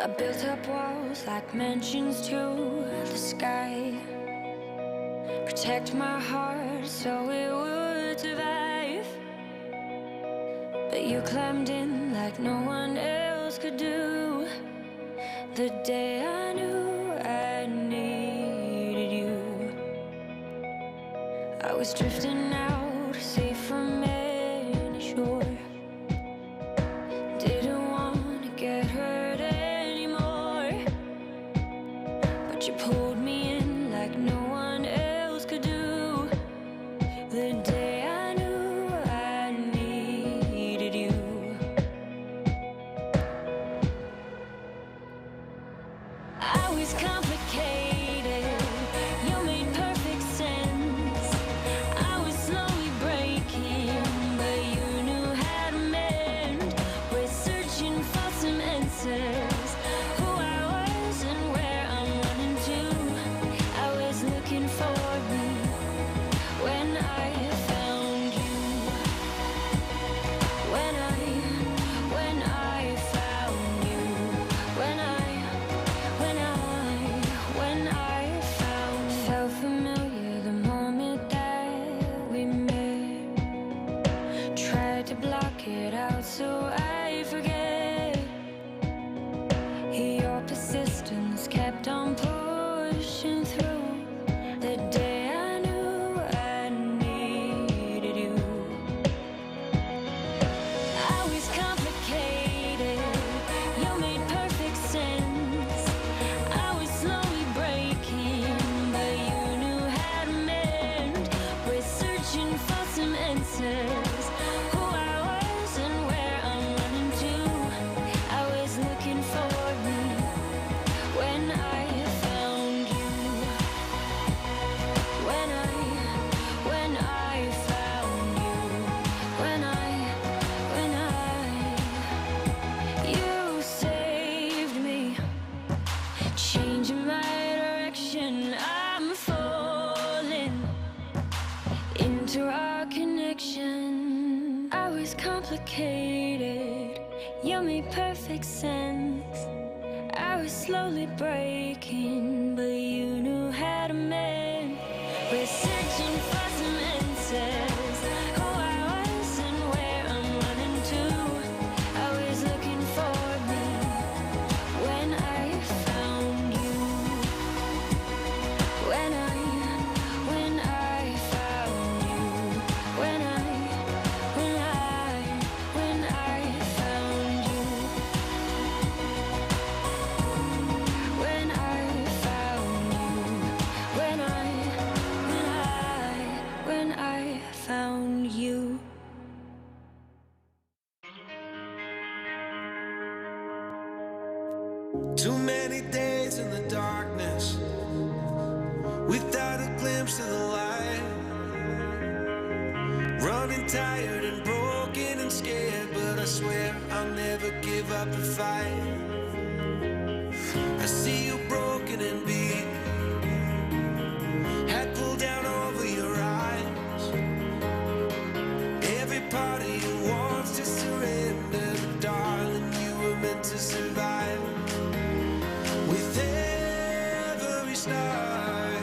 I built up walls like mansions to the sky, protect my heart so it would survive. But you climbed in like no one else could do. The day I knew I needed you, I was drifting out, safe from any shore. Didn't want to get hurt anymore, but you pulled me in like no one else could do. The day I knew I needed you. I was complicated, you made perfect sense. I was slowly breaking, but you knew how to mend. We're searching for some answers, who I was and where I'm running to. I was looking for me when I found you. When I found you. When I found. Felt familiar the moment that we met. Tried to block it out so I forget. Your persistence kept on pushing through. The day I knew I needed you. I was complicated, you made perfect sense. I was slowly breaking, but you knew how to mend. We're searching for some answers, who I was and where I'm running to. I was looking for me when I found you. When I found you. You saved me, changing my direction. I'm falling into our connection. I was complicated, you made perfect sense. I was slowly breaking, but you knew how to mend. We're searching for some answers, who I was and where I'm running to. I was looking for me when I found you. When I found you. When I found you. When I found you. When I found you. Too many days in the darkness without a glimpse of the light. Running tired and broken and scared, but I swear I'll never give up the fight. I see you broken and beat, hat pulled down over your eyes. Every part of you wants to surrender, but darling, you were meant to survive. With every start,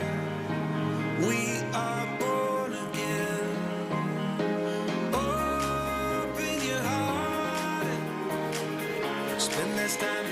we are born again. Open your heart, spend less time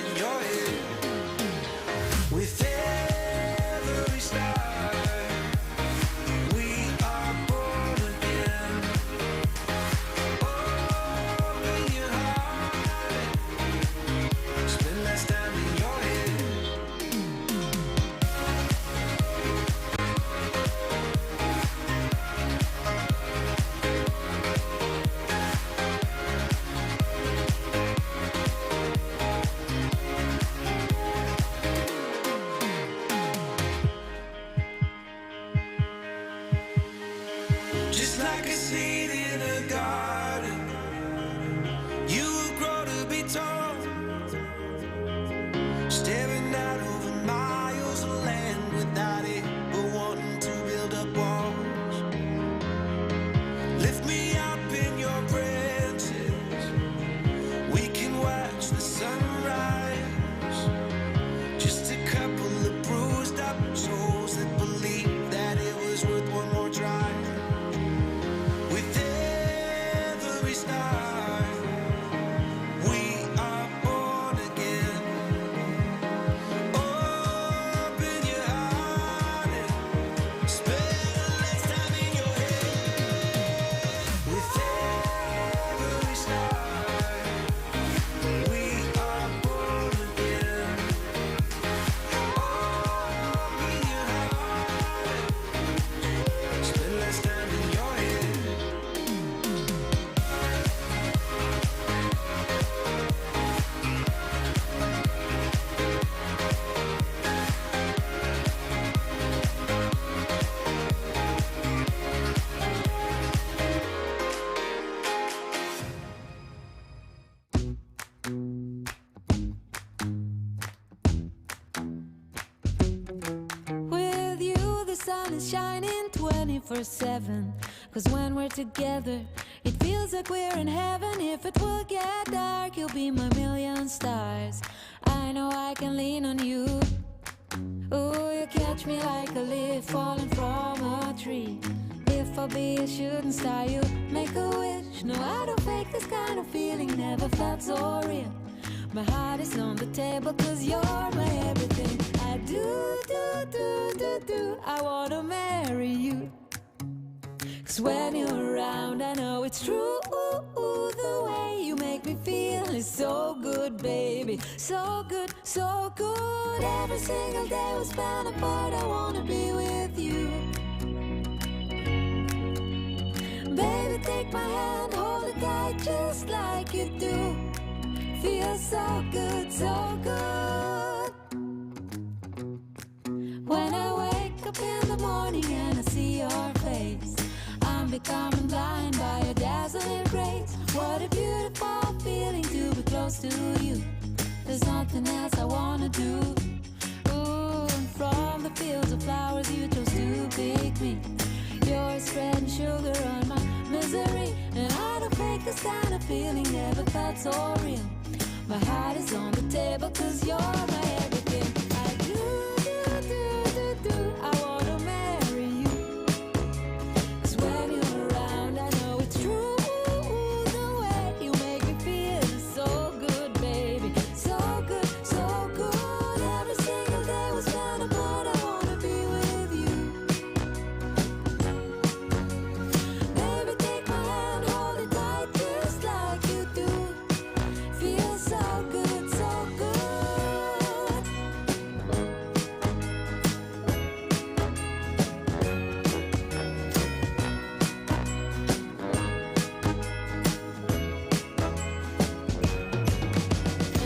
for 7. 'Cause when we're together, it feels like we're in heaven. If it will get dark, you'll be my million stars. I know I can lean on you. Oh, you catch me like a leaf falling from a tree. If I'll be a shooting star, you make a wish. No, I don't fake this kind of feeling, never felt so real. My heart is on the table 'cause you're my everything. I do, I wanna marry you. 'Cause when you're around, I know it's true. The way you make me feel is so good, baby. So good, so good. Every single day we spend apart, I wanna be with you. Baby, take my hand, hold it tight just like you do. Feels so good, so good. When I wake up in the morning and I see your face, I'm becoming blind by your dazzling grace. What a beautiful feeling to be close to you. There's nothing else I wanna do. Ooh, and from the fields of flowers you chose to pick me. You're spreading sugar on my misery. And I don't fake this kind of feeling, never felt so real. My heart is on the table 'cause you're my everything. I do, I wanna marry you. 'Cause when you're around, I know it's true. The way you make me feel is so good, baby. So good, so good. Every single day we spend apart, I wanna be with you. Baby, take my hand, hold it tight just like you do. Feels so good, so good.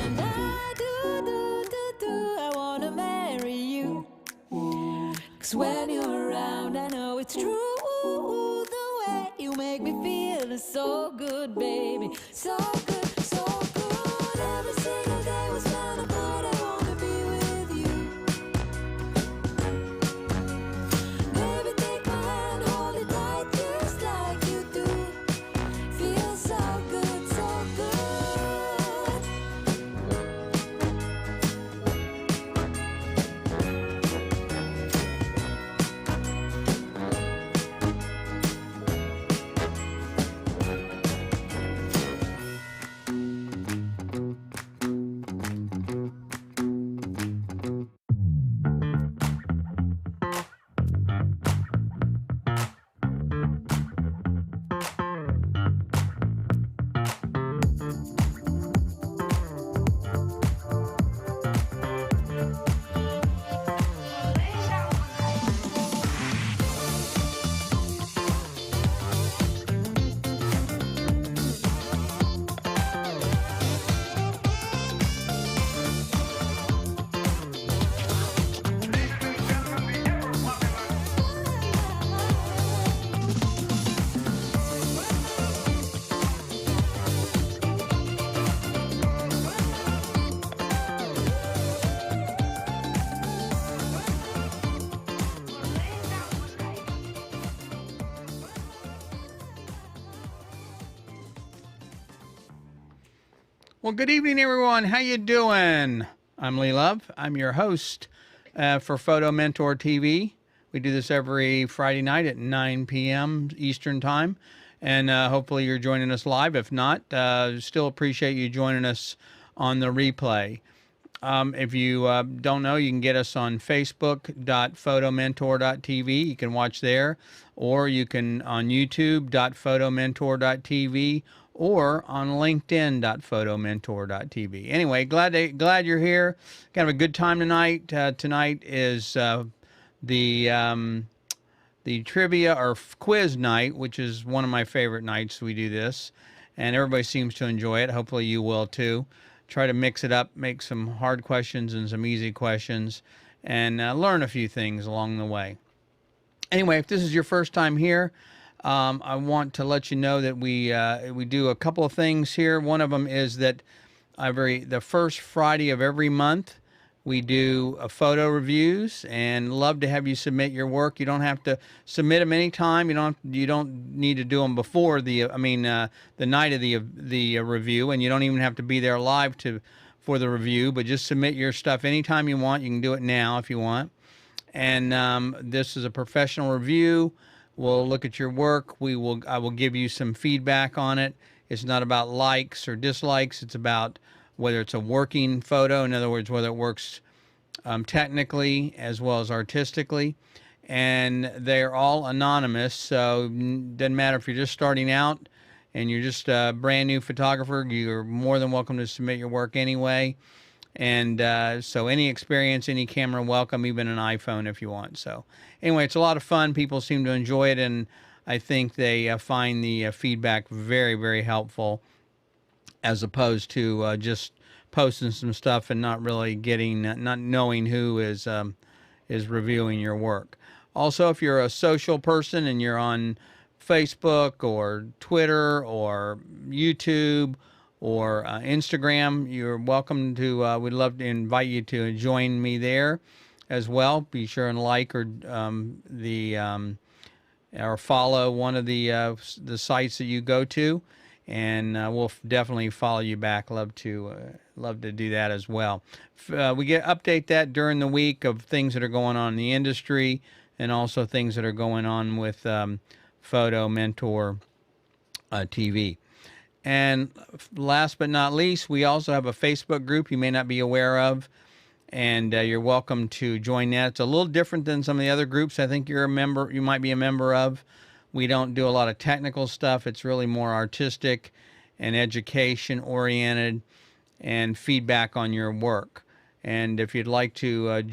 And I do, I wanna marry you. 'Cause when you're around, I know it's true. The way you make me feel is so good, baby. So good, so good. Every single day we spend apart, I wanna be with you. Baby, take my hand, hold it tight just like you do. Feels so good, so good. Well, good evening, everyone. How you doing? I'm Lee Love. I'm your host for Photo Mentor TV. We do this every Friday night at 9 p.m. Eastern Time, and hopefully you're joining us live. If not, still appreciate you joining us on the replay. If you don't know, you can get us on facebook.photomentor.tv. You can watch there, or you can on youtube.photomentor.tv, or on linkedin.photomentor.tv. Anyway, glad you're here. Gonna have a good time tonight. Tonight is the trivia or quiz night, which is one of my favorite nights we do this, and everybody seems to enjoy it. Hopefully you will too. Try to mix it up, make some hard questions and some easy questions, and learn a few things along the way. Anyway, if this is your first time here, I want to let you know that we do a couple of things here. One of them is that the first Friday of every month, We do photo reviews, and love to have you submit your work. You don't have to submit them anytime. You don't need to do them before the the night of the review, and you don't even have to be there live for the review. But just submit your stuff anytime you want. You can do it now if you want. And this is a professional review. We'll look at your work. I will give you some feedback on it. It's not about likes or dislikes. It's about whether it's a working photo, in other words, whether it works technically as well as artistically. And they're all anonymous, so it doesn't matter if you're just starting out and you're just a brand new photographer. You're more than welcome to submit your work anyway. And so any experience, any camera, welcome, even an iPhone if you want. So anyway, it's a lot of fun. People seem to enjoy it, and I think they find the feedback very, very helpful, as opposed to just posting some stuff and not really not knowing who is reviewing your work. Also, if you're a social person and you're on Facebook or Twitter or YouTube or Instagram, you're welcome to, we'd love to invite you to join me there as well. Be sure and like or or follow one of the sites that you go to, and we'll definitely follow you back. Love to do that as well. We update that during the week of things that are going on in the industry, and also things that are going on with Photo Mentor TV. And last but not least, we also have a Facebook group you may not be aware of, and you're welcome to join that. It's a little different than some of the other groups I think you might be a member of. We don't do a lot of technical stuff. It's really more artistic and education oriented and feedback on your work. And if you'd like to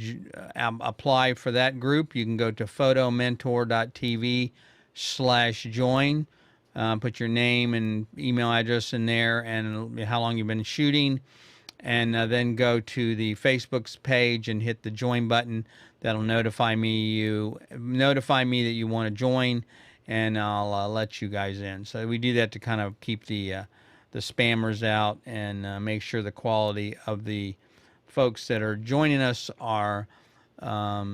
apply for that group, you can go to photomentor.tv/join. Put your name and email address in there and how long you've been shooting, and then go to the Facebook page and hit the join button. That'll notify me that you want to join, and I'll let you guys in. So we do that to kind of keep the spammers out and make sure the quality of the folks that are joining us are a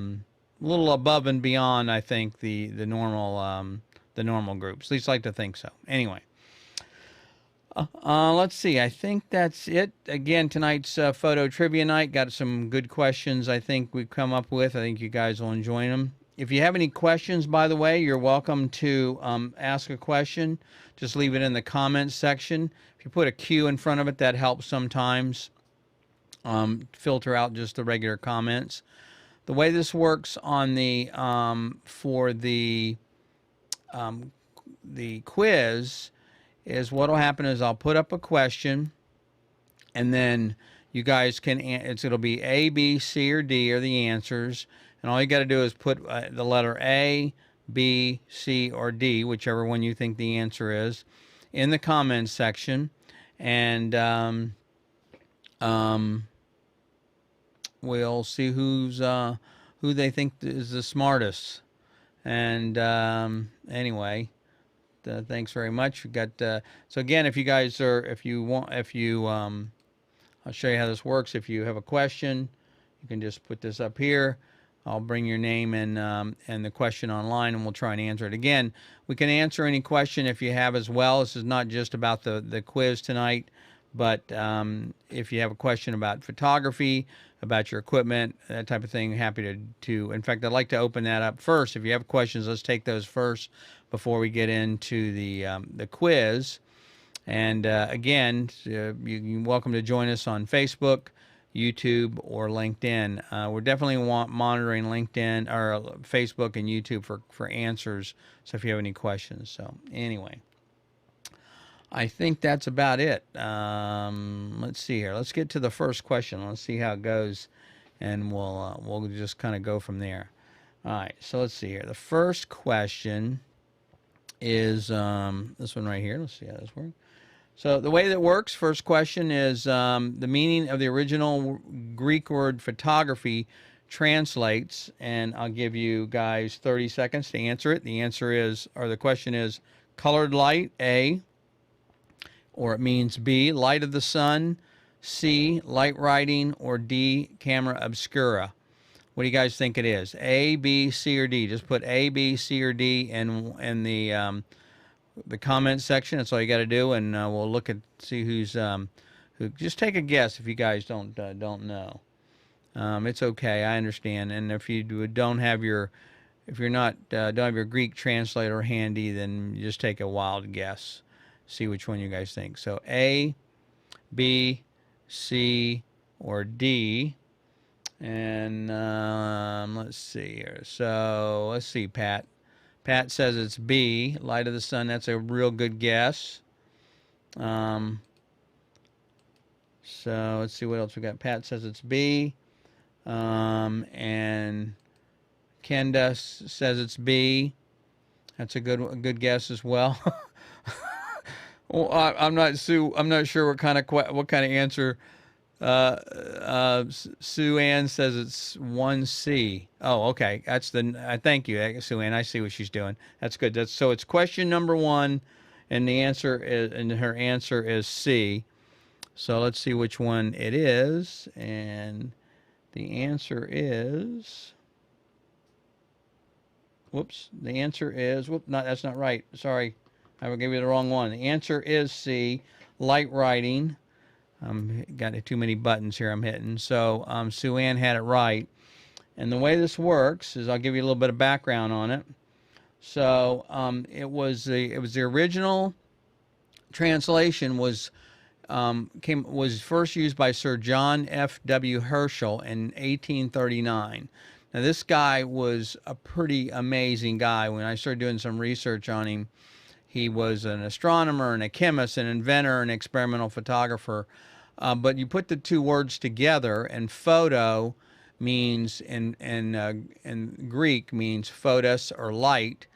little above and beyond, I think, the normal groups. At least I like to think so. Anyway, let's see. I think that's it. Again, tonight's photo trivia night. Got some good questions I think we've come up with. I think you guys will enjoy them. If you have any questions, by the way, you're welcome to ask a question. Just leave it in the comments section. If you put a Q in front of it, that helps sometimes filter out just the regular comments. The way this works on the for the quiz is what'll happen is I'll put up a question, and then you guys can it'll be A, B, C, or D are the answers, and all you got to do is put the letter A, B, C, or D, whichever one you think the answer is, in the comments section, and we'll see who they think is the smartest. And anyway, thanks very much. We got so again, if you guys are, I'll show you how this works. If you have a question, you can just put this up here. I'll bring your name and the question online, and we'll try and answer it. Again, we can answer any question if you have as well. This is not just about the quiz tonight, but if you have a question about photography, about your equipment, that type of thing, happy to. In fact, I'd like to open that up first. If you have questions, let's take those first before we get into the quiz. And again, you're welcome to join us on Facebook, YouTube, or LinkedIn. We're definitely monitoring LinkedIn or Facebook and YouTube for answers. So if you have any questions. So anyway, I think that's about it. Let's see here. Let's get to the first question. Let's see how it goes, and we'll just kind of go from there. All right. So let's see here. The first question is this one right here. Let's see how this works. So the way that works, first question is the meaning of the original Greek word photography translates, and I'll give you guys 30 seconds to answer it. The answer is, or the question is, colored light, A, or it means B, light of the sun, C, light writing, or D, camera obscura? What do you guys think it is? A, B, C, or D? Just put A, B, C, or D in the comment section. That's all you got to do, and we'll look at see who's who. Just take a guess if you guys don't know. It's okay, I understand. And if you don't have your if you're not don't have your Greek translator handy, then just take a wild guess. See which one you guys think. So A, B, C, or D. And let's see here. So let's see, Pat. Pat says it's B, light of the sun. That's a real good guess. So let's see what else we got. Pat says it's B. And Kenda says it's B. That's a good guess as well. Well, I'm not Sue. I'm not sure what kind of answer. Sue Ann says it's 1C. Oh, okay. That's the. Thank you, Sue Ann. I see what she's doing. That's good. So it's question number 1, and her answer is C. So let's see which one it is, and the answer is. Whoops. The answer is. That's not right. Sorry, I will give you the wrong one. The answer is C. Light writing. Got too many buttons here I'm hitting. So Sue Ann had it right. And the way this works is I'll give you a little bit of background on it. So it was the original translation was first used by Sir John F. W. Herschel in 1839. Now this guy was a pretty amazing guy. When I started doing some research on him, he was an astronomer and a chemist, an inventor, and experimental photographer. But you put the two words together, and photo means in Greek means photos or light,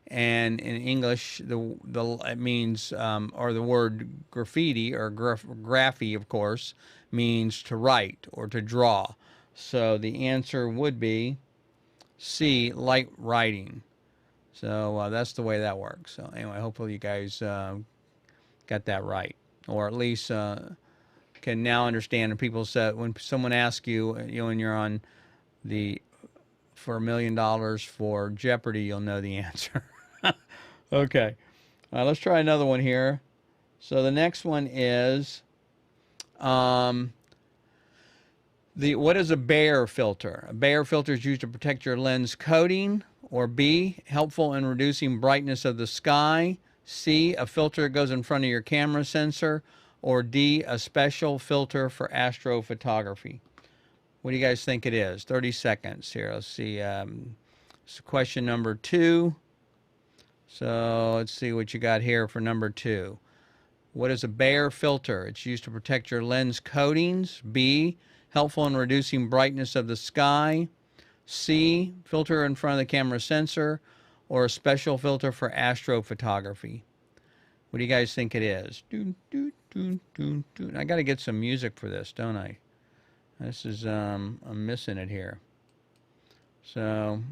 and in English it means or the word graffiti or graphy, of course, means to write or to draw. So the answer would be C, light writing. So that's the way that works. So anyway, hopefully you guys got that right, or at least can now understand. And people said when someone asks you, when you're on for $1 million for Jeopardy, you'll know the answer. Okay, let's try another one here. So the next one is what is a Bayer filter? A Bayer filter is used to protect your lens coating. Or B, helpful in reducing brightness of the sky. C, a filter that goes in front of your camera sensor. Or D, a special filter for astrophotography. What do you guys think it is? 30 seconds here. Let's see. So question number 2. So let's see what you got here for number 2. What is a Bayer filter? It's used to protect your lens coatings. B, helpful in reducing brightness of the sky. C, filter in front of the camera sensor. Or a special filter for astrophotography. What do you guys think it is? I got to get some music for this, don't I? This is, I'm missing it here. So,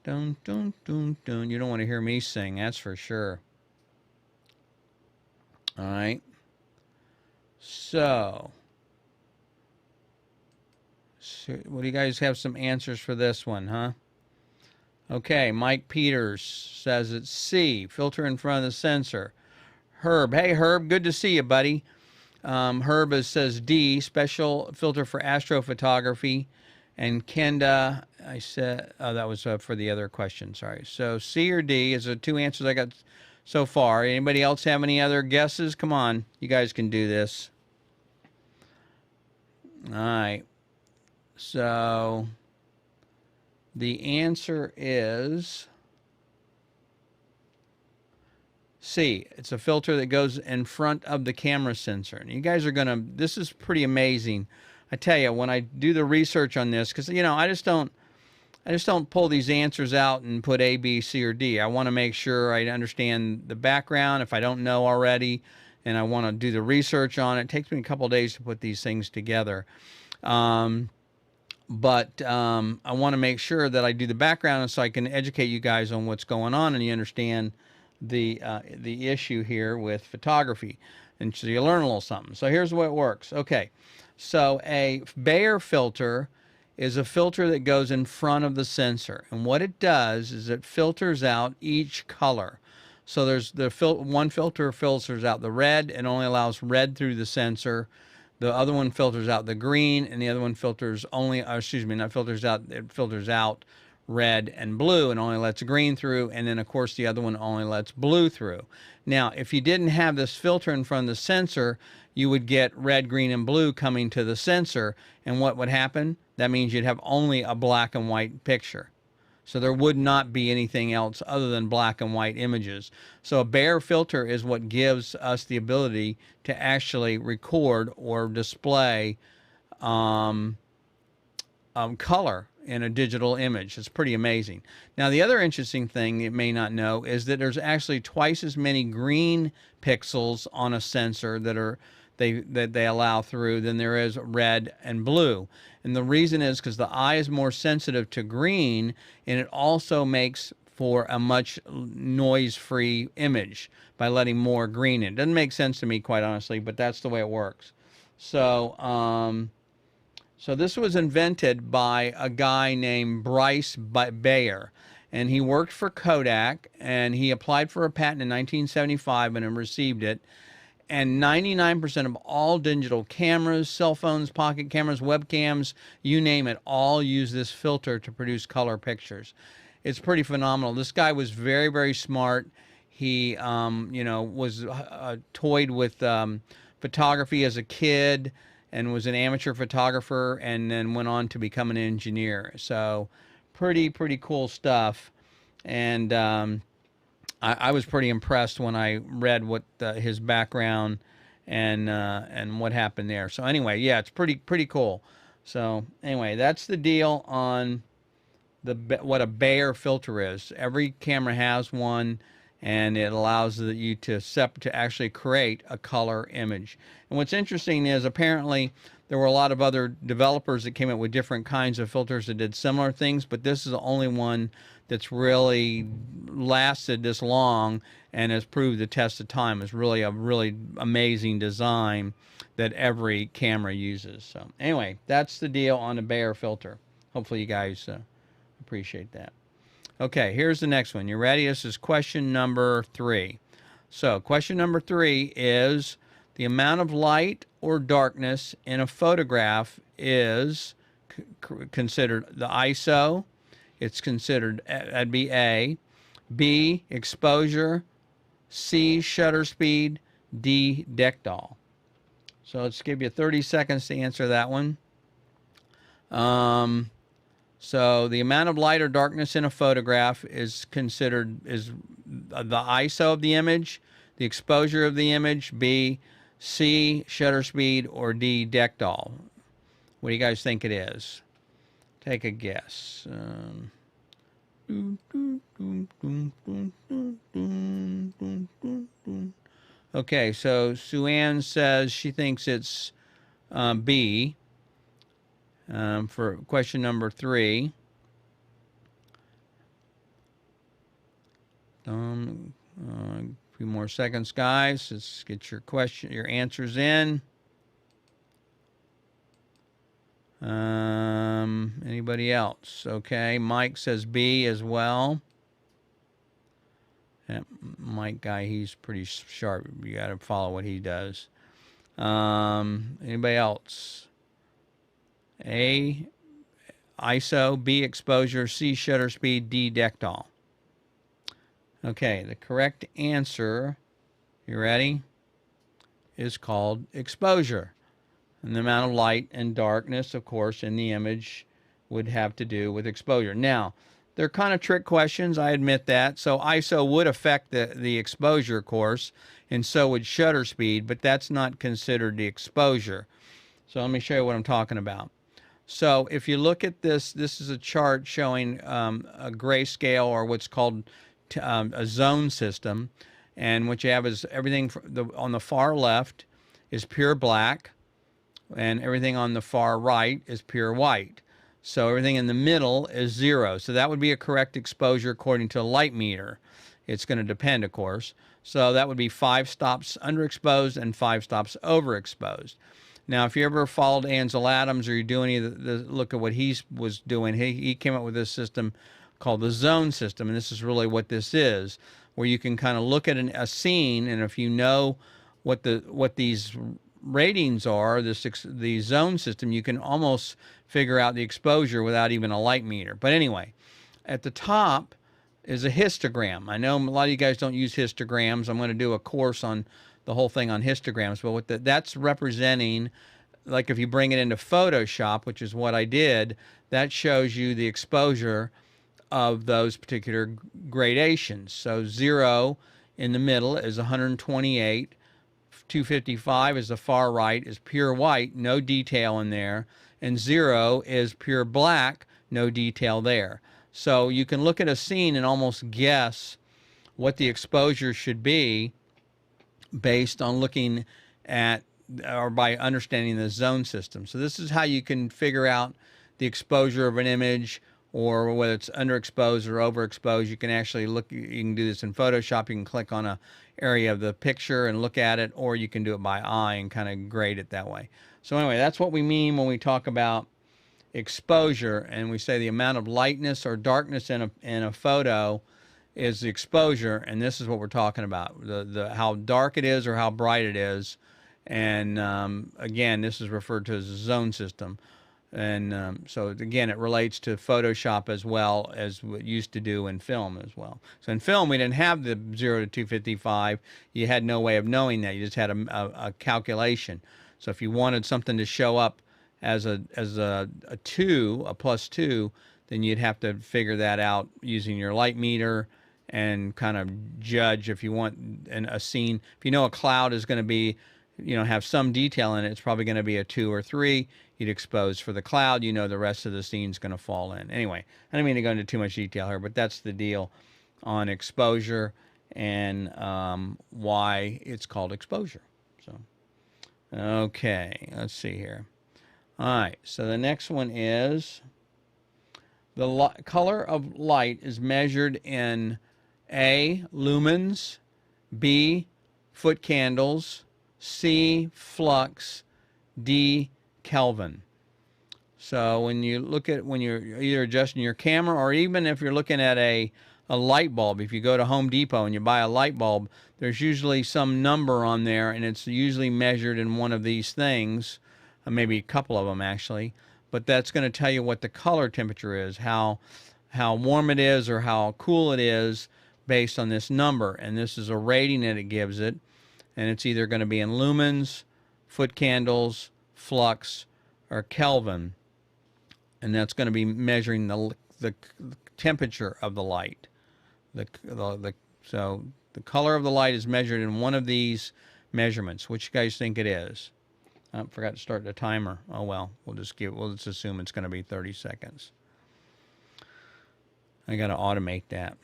you don't want to hear me sing, that's for sure. All right. So, what do you guys have some answers for this one, huh? Okay, Mike Peters says it's C, filter in front of the sensor. Herb, hey Herb, good to see you, buddy. Herb says D, special filter for astrophotography. And Kenda, I said, oh, that was for the other question, sorry. So C or D is the 2 answers I got so far. Anybody else have any other guesses? Come on, you guys can do this. All right. So the answer is C. It's a filter that goes in front of the camera sensor. And you guys are going to, this is pretty amazing. I tell you, when I do the research on this, because, I just don't pull these answers out and put A, B, C, or D. I want to make sure I understand the background if I don't know already, and I want to do the research on it. It takes me a couple of days to put these things together. But I want to make sure that I do the background so I can educate you guys on what's going on and you understand the issue here with photography, and so you learn a little something. So here's the way it works. Okay, so a Bayer filter is a filter that goes in front of the sensor, and what it does is it filters out each color. So there's one filter filters out the red and only allows red through the sensor. The other one filters out the green, and the other one filters only, excuse me, not filters out, it filters out red and blue and only lets green through, and then of course the other one only lets blue through. Now, if you didn't have this filter in front of the sensor, you would get red, green, and blue coming to the sensor, and what would happen? That means you'd have only a black and white picture. So there would not be anything else other than black and white images. So a Bayer filter is what gives us the ability to actually record or display color in a digital image. It's pretty amazing. Now, the other interesting thing you may not know is that there's actually twice as many green pixels on a sensor that they allow through than there is red and blue. And the reason is because the eye is more sensitive to green, and it also makes for a much noise-free image by letting more green in. It doesn't make sense to me, quite honestly, but that's the way it works. So, so this was invented by a guy named Bryce Bayer, and he worked for Kodak, and he applied for a patent in 1975 and received it. And 99% of all digital cameras, cell phones, pocket cameras, webcams, you name it, all use this filter to produce color pictures. It's pretty phenomenal. This guy was very, very smart. He, you know, was toyed with photography as a kid and was an amateur photographer, and then went on to become an engineer. So pretty cool stuff. And I was pretty impressed when I read what his background and what happened there. So anyway, yeah, it's pretty cool. So anyway, that's the deal on what a Bayer filter is. Every camera has one, and it allows you to actually create a color image. And what's interesting is apparently there were a lot of other developers that came up with different kinds of filters that did similar things, but this is the only one that's really lasted this long and has proved the test of time. It's really a really amazing design that every camera uses. So anyway, that's the deal on the Bayer filter. Hopefully you guys appreciate that. Okay, here's the next one. You ready? This is question number 3. So question number 3 is the amount of light or darkness in a photograph is considered the ISO. It's considered, that'd be A. B, exposure. C, shutter speed. D, Dectal. So let's give you 30 seconds to answer that one. So the amount of light or darkness in a photograph is considered the ISO of the image, the exposure of the image, B, C, shutter speed, or D, Dectal. What do you guys think it is? Take a guess. Okay, so Sue Ann says she thinks it's B for question number 3. A few more seconds, guys. Let's get your answers in. Anybody else? Okay, Mike says B as well. That Mike guy, he's pretty sharp. You got to follow what he does. Anybody else? A, ISO, B, exposure, C, shutter speed, D, Dectal. Okay, the correct answer, you ready, is called exposure. And the amount of light and darkness, of course, in the image would have to do with exposure. Now, they're kind of trick questions, I admit that. So ISO would affect the exposure, of course, and so would shutter speed, but that's not considered the exposure. So let me show you what I'm talking about. So if you look at this, this is a chart showing a grayscale, or what's called a zone system. And what you have is everything on the far left is pure black, and everything on the far right is pure white. So everything in the middle is 0. So that would be a correct exposure according to a light meter. It's going to depend, of course. So that would be 5 stops underexposed and 5 stops overexposed. Now, if you ever followed Ansel Adams, or you do any of the look at what he was doing, he came up with this system called the zone system, and this is really what this is, where you can kind of look at a scene, and if you know what these ratings are, the zone system, you can almost figure out the exposure without even a light meter. But anyway, at the top is a histogram. I know a lot of you guys don't use histograms. I'm going to do a course on the whole thing on histograms, but that's representing, like if you bring it into Photoshop, which is what I did, that shows you the exposure of those particular gradations. So 0 in the middle is 128. 255 is the far right, is pure white, no detail in there, and 0 is pure black, no detail there. So you can look at a scene and almost guess what the exposure should be based on looking at, or by understanding the zone system. So this is how you can figure out the exposure of an image, or whether it's underexposed or overexposed. You can actually look, you can do this in Photoshop. You can click on a area of the picture and look at it, or you can do it by eye and kind of grade it that way. So anyway, that's what we mean when we talk about exposure, and we say the amount of lightness or darkness in a photo is the exposure, and this is what we're talking about, the how dark it is or how bright it is. And again, this is referred to as a zone system. And so again, it relates to Photoshop as well as what used to do in film as well. So in film, we didn't have the 0 to 255. You had no way of knowing that. You just had a calculation. So if you wanted something to show up as a 2, a +2, then you'd have to figure that out using your light meter and kind of judge if you want a scene. If you know a cloud is going to be, have some detail in it, it's probably going to be a 2 or 3. You'd expose for the cloud, the rest of the scene's going to fall in. Anyway, I don't mean to go into too much detail here, but that's the deal on exposure and why it's called exposure. So, okay, let's see here. All right, so the next one is the color of light is measured in A, lumens, B, foot candles, C, flux, D, Kelvin. So when you look at, when you're either adjusting your camera, or even if you're looking at a light bulb, if you go to Home Depot and you buy a light bulb, there's usually some number on there, and it's usually measured in one of these things, maybe a couple of them actually, but that's going to tell you what the color temperature is, how warm it is or how cool it is based on this number. And this is a rating that it gives it, and it's either going to be in lumens, foot candles, flux, or Kelvin, and that's going to be measuring the temperature of the light. So the color of the light is measured in one of these measurements. Which you guys think it is? I forgot to start the timer. Oh well, we'll just assume it's going to be 30 seconds. I got to automate that.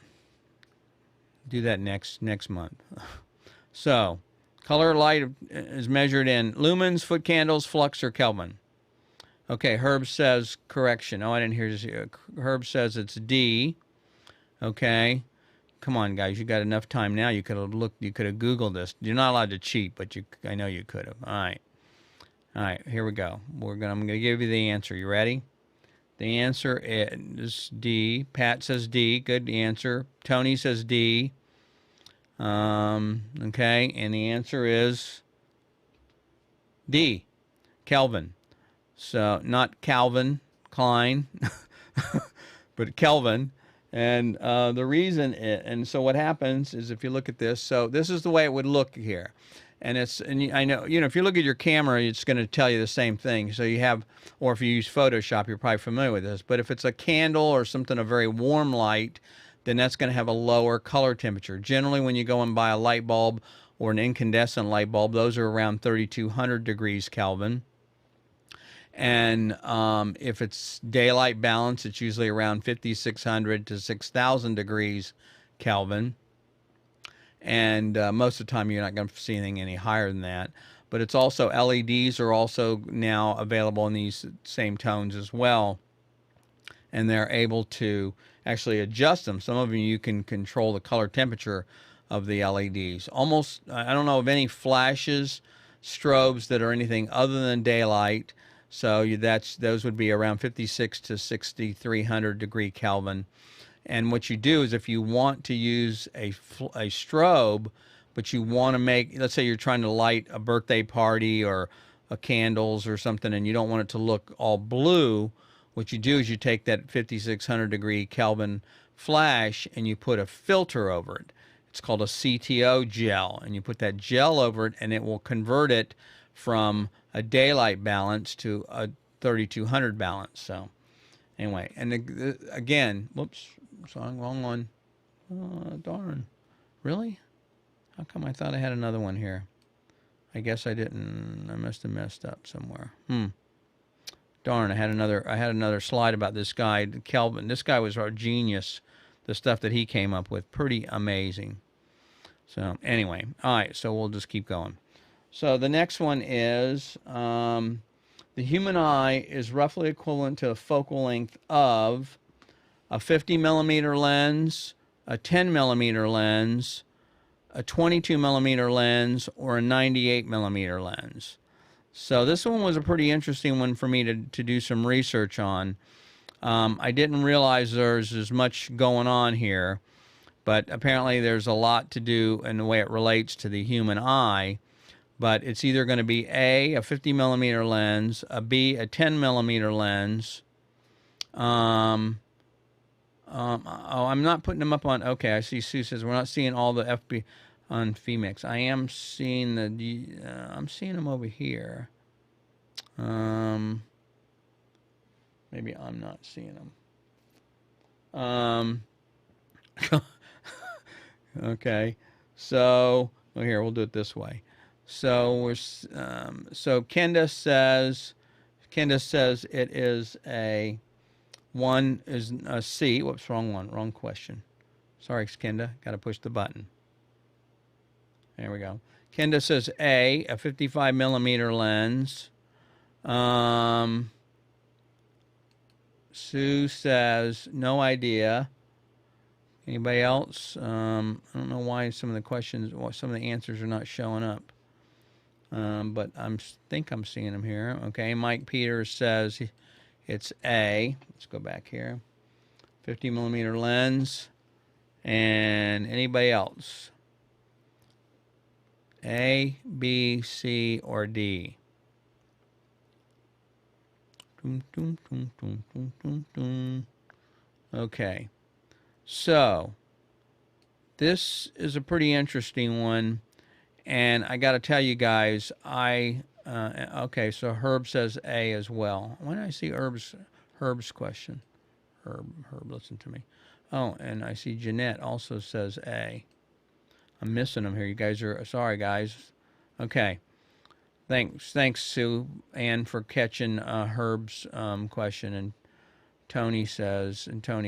Do that next month. So, color of light is measured in lumens, foot candles, flux, or Kelvin. Okay, Herb says correction. Oh, I didn't hear this. Herb says it's D. Okay. Come on, guys. You got enough time now. You could have looked. You could have Googled this. You're not allowed to cheat, but I know you could have. All right. All right. Here we go. I'm going to give you the answer. You ready? The answer is D. Pat says D. Good answer. Tony says D. Okay, and the answer is D, Kelvin. So not Calvin Klein, but Kelvin. And the reason, and so what happens is, if you look at this, so this is the way it would look here. And I know, if you look at your camera, it's going to tell you the same thing. So you have, or if you use Photoshop, you're probably familiar with this. But if it's a candle or something, a very warm light, then that's going to have a lower color temperature. Generally, when you go and buy a light bulb or an incandescent light bulb, those are around 3,200 degrees Kelvin. And if it's daylight balance, it's usually around 5,600 to 6,000 degrees Kelvin. And most of the time, you're not going to see anything any higher than that. But it's also, LEDs are also now available in these same tones as well. and they're able to actually adjust them. Some of them you can control the color temperature of the LEDs. Almost, I don't know of any flashes, strobes that are anything other than daylight. So those would be around 56 to 6300 degree Kelvin. And what you do is if you want to use a strobe, but you want to make, let's say you're trying to light a birthday party or candles or something, and you don't want it to look all blue, what you do is you take that 5600 degree Kelvin flash and you put a filter over it. It's called a CTO gel, and you put that gel over it, and it will convert it from a daylight balance to a 3200 balance. So anyway, and again, whoops, sorry, wrong one. Oh, darn. Really? How come I thought I had another one here? I guess I didn't. I must have messed up somewhere. Darn, I had another slide about this guy, Kelvin. This guy was our genius. The stuff that he came up with, pretty amazing. So anyway, all right, so we'll just keep going. So the next one is the human eye is roughly equivalent to a focal length of a 50 millimeter lens, a 10 millimeter lens, a 22 millimeter lens, or a 98 millimeter lens. So this one was a pretty interesting one for me to do some research on. I didn't realize there's as much going on here, but apparently there's a lot to do in the way it relates to the human eye. But it's either going to be a 50 millimeter lens, a B, a 10 millimeter lens. Oh, I'm not putting them up on. Okay, I see Sue says we're not seeing all the FB on FEMIX. I am seeing I'm seeing them over here. Maybe I'm not seeing them. Okay, so well, here we'll do it this way. So so Kenda says it is a C. Whoops, wrong one, wrong question. Sorry, Kenda, got to push the button. There we go. Kenda says a 55 millimeter lens. Sue says no idea. Anybody else? I don't know why some of the answers are not showing up. But I think I'm seeing them here. Okay, Mike Peters says it's A. Let's go back here. 50 millimeter lens. And anybody else? A, B, C, or D? Okay. So, this is a pretty interesting one. And I got to tell you guys, okay, so Herb says A as well. When did I see Herb's question? Herb, listen to me. Oh, and I see Jeanette also says A. I'm missing them here. You guys are, sorry, guys. Okay. Thanks, Sue Ann, for catching Herb's question. And Tony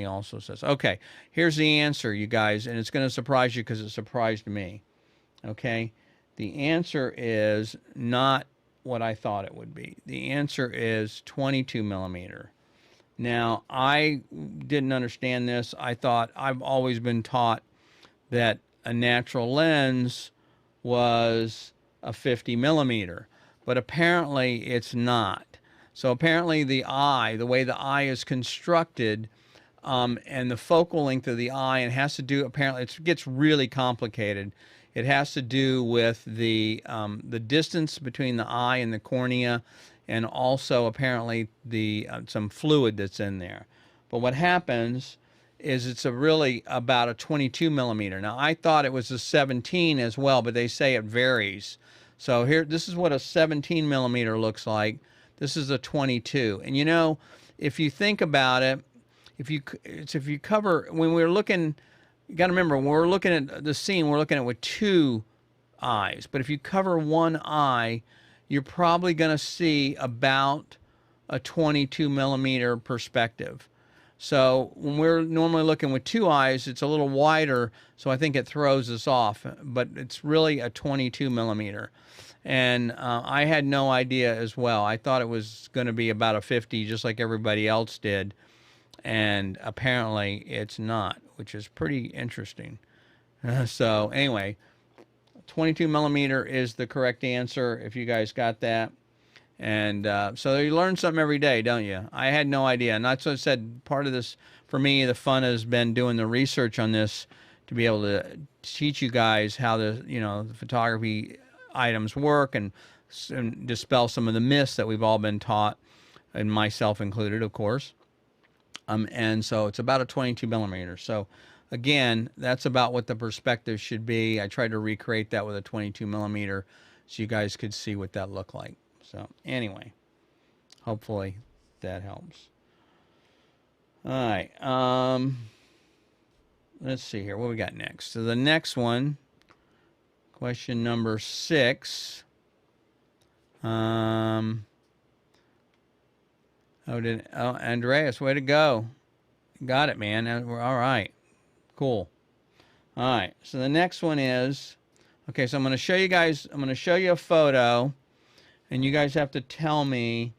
also says, okay, here's the answer, you guys, and it's going to surprise you because it surprised me. Okay? The answer is not what I thought it would be. The answer is 22 millimeter. Now, I didn't understand this. I've always been taught that a natural lens was a 50 millimeter, but apparently it's not. So apparently the way the eye is constructed, and the focal length of the eye, and it has to do, apparently it gets really complicated. It has to do with the distance between the eye and the cornea, and also apparently some fluid that's in there. But what happens is it's really about a 22 millimeter. Now I thought it was a 17 as well, but they say it varies. So here, this is what a 17 millimeter looks like. This is a 22, and you know, if you think about it, if you cover, when we're looking. You got to remember, when we're looking at the scene, we're looking at it with two eyes. But if you cover one eye, you're probably going to see about a 22 millimeter perspective. So when we're normally looking with two eyes, it's a little wider, so I think it throws us off. But it's really a 22 millimeter. And I had no idea as well. I thought it was going to be about a 50, just like everybody else did. and apparently it's not, which is pretty interesting. So anyway, 22 millimeter is the correct answer if you guys got that. And so you learn something every day, don't you? I had no idea. And that's what I said, part of this, for me, the fun has been doing the research on this to be able to teach you guys how the photography items work, and dispel some of the myths that we've all been taught, and myself included, of course. And so it's about a 22 millimeter. So again, that's about what the perspective should be. I tried to recreate that with a 22 millimeter so you guys could see what that looked like. So anyway, hopefully that helps. All right. Let's see here. What we got next? So the next one, question number 6. Andreas, way to go. Got it, man. We're all right. Cool. All right. So the next one is, okay, so I'm going to show you guys, I'm going to show you a photo, and you guys have to tell me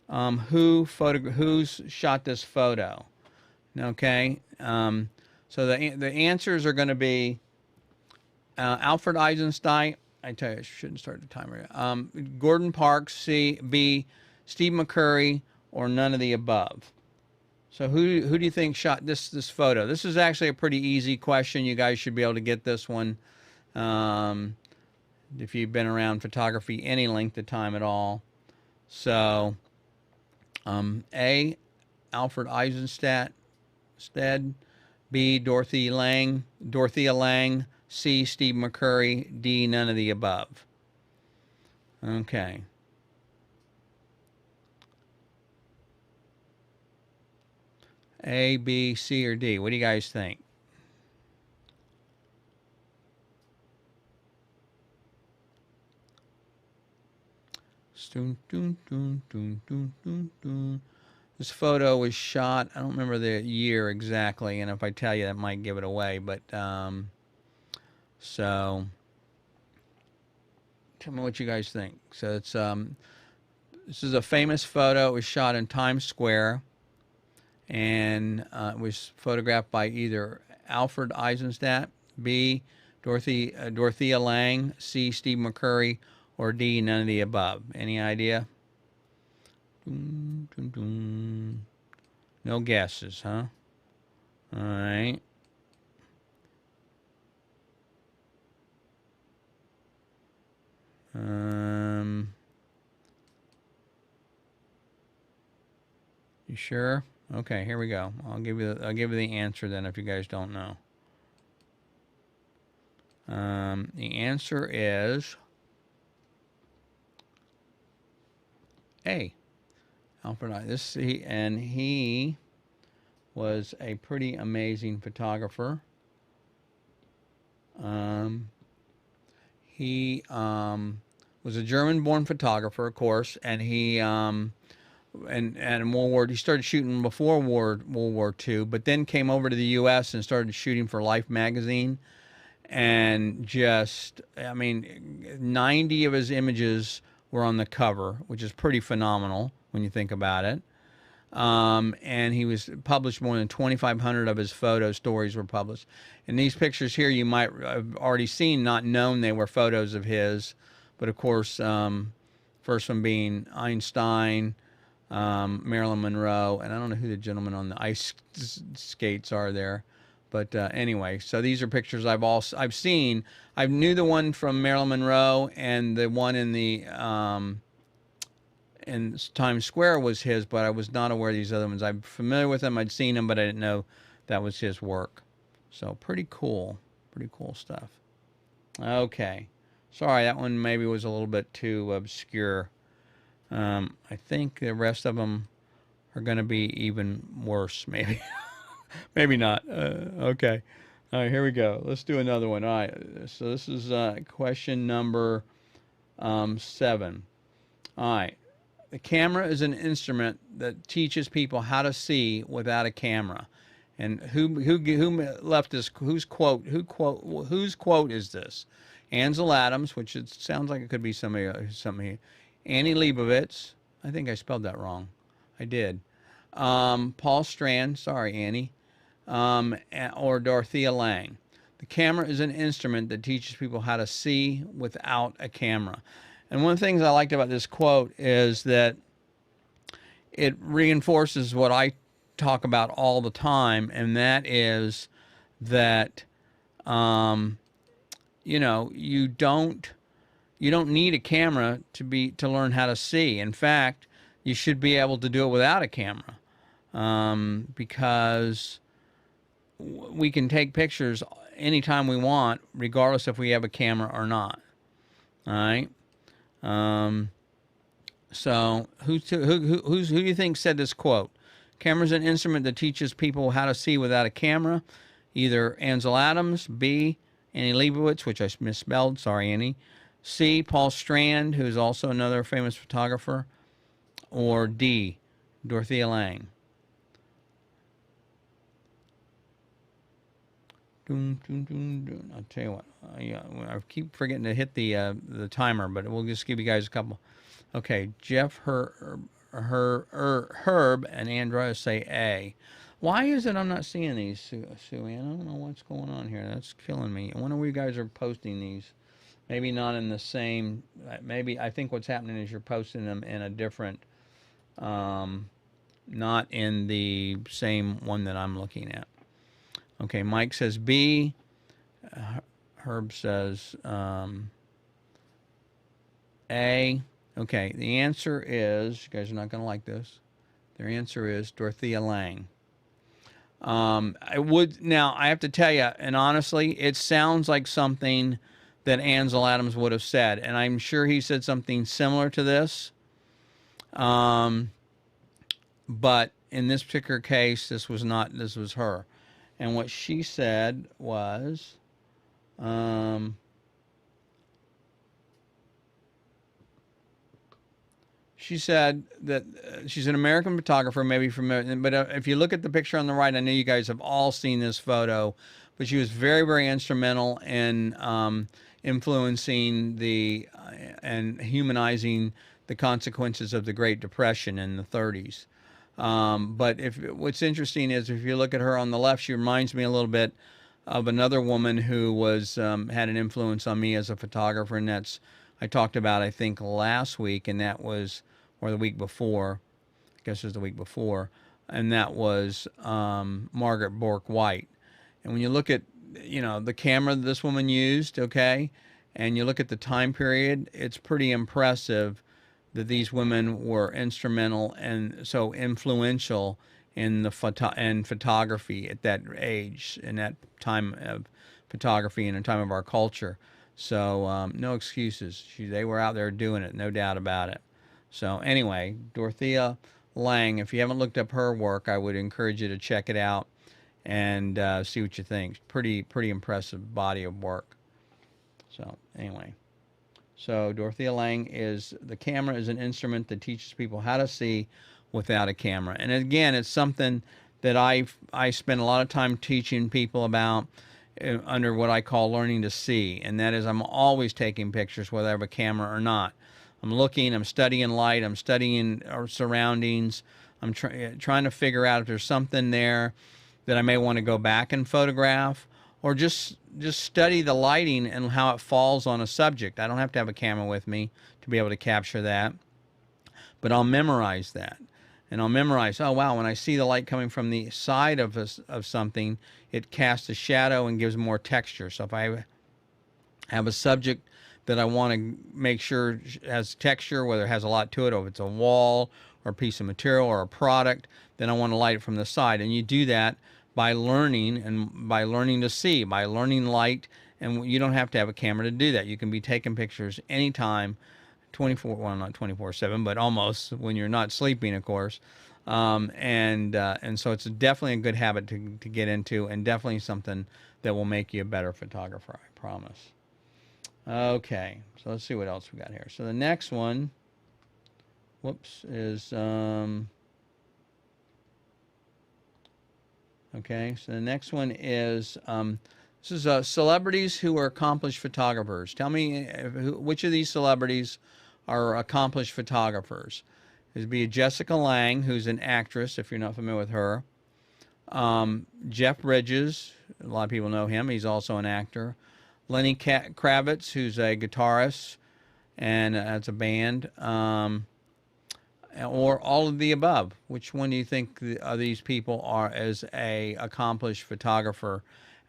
who's shot this photo. Okay? So the answers are going to be Alfred Eisenstein. I tell you, I shouldn't start the timer. Gordon Parks, B, Steve McCurry, or none of the above. So who do you think shot this photo? This is actually a pretty easy question. You guys should be able to get this one if you've been around photography any length of time at all. So A, Alfred Eisenstein, B, Dorothea Lange, C, Steve McCurry, D, none of the above. Okay. A, B, C, or D? What do you guys think? This photo was shot, I don't remember the year exactly, and if I tell you that might give it away, but so tell me what you guys think. So it's this is a famous photo. It was shot in Times Square, and it was photographed by either Alfred Eisenstadt, B, Dorothea Lange, C, Steve McCurry, or D, none of the above. Any idea? No guesses, huh? All right. You sure? Okay, here we go. I'll give you the answer then if you guys don't know. The answer is A. Alfred I. He was a pretty amazing photographer. He was a German-born photographer, of course, and he and in World War, he started shooting before World War II, but then came over to the U.S. and started shooting for Life magazine, and just, I mean, 90 of his images were on the cover, which is pretty phenomenal when you think about it. And he was published more than 2,500 of his photo stories were published. And these pictures here you might have already seen, not known they were photos of his, but of course, first one being Einstein, Marilyn Monroe, and I don't know who the gentleman on the ice skates are there. But anyway, so these are pictures I've seen. I knew the one from Marilyn Monroe, and the one in the in Times Square was his, but I was not aware of these other ones. I'm familiar with them. I'd seen them, but I didn't know that was his work. So pretty cool stuff. Okay, sorry, that one maybe was a little bit too obscure. I think the rest of them are going to be even worse, maybe. Maybe not. Okay. All right, here we go. Let's do another one. All right. So this is question number 7. All right. The camera is an instrument that teaches people how to see without a camera. And who left this? Whose quote is this? Ansel Adams, which it sounds like it could be somebody. Annie Leibovitz. I think I spelled that wrong. I did. Paul Strand, sorry, Annie, or Dorothea Lange. The camera is an instrument that teaches people how to see without a camera. And one of the things I liked about this quote is that it reinforces what I talk about all the time, and that is that you don't need a camera to learn how to see. In fact, you should be able to do it without a camera, because we can take pictures anytime we want, regardless if we have a camera or not. All right. So who do you think said this quote? Camera's an instrument that teaches people how to see without a camera. Either Ansel Adams, B, Annie Leibovitz, which I misspelled, sorry Annie, C, Paul Strand, who's also another famous photographer, or D, Dorothea Lange. I'll tell you what, I keep forgetting to hit the timer, but we'll just give you guys a couple. Okay, Jeff, Herb, and Andrea say A. Why is it I'm not seeing these, Sue Ann? I don't know what's going on here. That's killing me. I wonder where you guys are posting these. Maybe not in the same. Maybe I think what's happening is you're posting them in a different, not in the same one that I'm looking at. Okay, Mike says B. Herb says A. Okay, the answer is, you guys are not going to like this. Their answer is Dorothea Lange. I have to tell you, and honestly, it sounds like something that Ansel Adams would have said, and I'm sure he said something similar to this. But in this particular case, this was her. And what she said was, she said that she's an American photographer, maybe but if you look at the picture on the right, I know you guys have all seen this photo, but she was very, very instrumental in influencing and humanizing the consequences of the Great Depression in the 30s. But what's interesting is if you look at her on the left, she reminds me a little bit of another woman who was had an influence on me as a photographer, and I talked about, I think, last week, and that was, or the week before, I guess it was the week before, and that was Margaret Bourke White. And when you look at, the camera that this woman used, okay, and you look at the time period, it's pretty impressive that these women were instrumental and so influential in photography at that age, in that time of photography and in time of our culture. So no excuses. They were out there doing it, no doubt about it. So anyway, Dorothea Lange, if you haven't looked up her work, I would encourage you to check it out and see what you think. Pretty impressive body of work. So anyway. So Dorothea Lange the camera is an instrument that teaches people how to see without a camera. And again, it's something that I spend a lot of time teaching people about under what I call learning to see. And that is, I'm always taking pictures whether I have a camera or not. I'm looking, I'm studying light, I'm studying our surroundings. I'm trying to figure out if there's something there that I may want to go back and photograph, or just study the lighting and how it falls on a subject. I don't have to have a camera with me to be able to capture that, but I'll memorize that. And I'll memorize, oh wow, when I see the light coming from the side of something, it casts a shadow and gives more texture. So if I have a subject that I want to make sure has texture, whether it has a lot to it, or if it's a wall or a piece of material or a product, then I want to light it from the side. And you do that by learning, and by learning to see, by learning light. And you don't have to have a camera to do that. You can be taking pictures anytime, not 24/7, but almost, when you're not sleeping, of course. And so it's definitely a good habit to get into, and definitely something that will make you a better photographer, I promise. Okay, so let's see what else we got here. So the next one, is okay, so the next one is, this is celebrities who are accomplished photographers. Tell me which of these celebrities are accomplished photographers. It'd be Jessica Lange, who's an actress, if you're not familiar with her. Jeff Bridges, a lot of people know him. He's also an actor. Lenny Kravitz, who's a guitarist, and that's a band. Or all of the above. Which one do you think these people are as a accomplished photographer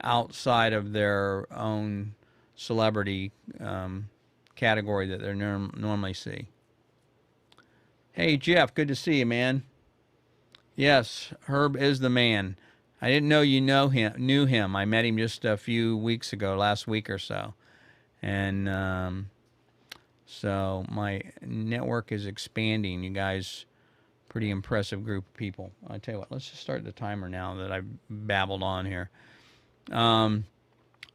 outside of their own celebrity category that they normally see? Hey, Jeff, good to see you, man. Yes, Herb is the man. I didn't know you knew him. I met him just a few weeks ago, last week or so. And so my network is expanding. You guys, pretty impressive group of people. I tell you what, let's just start the timer now that I've babbled on here.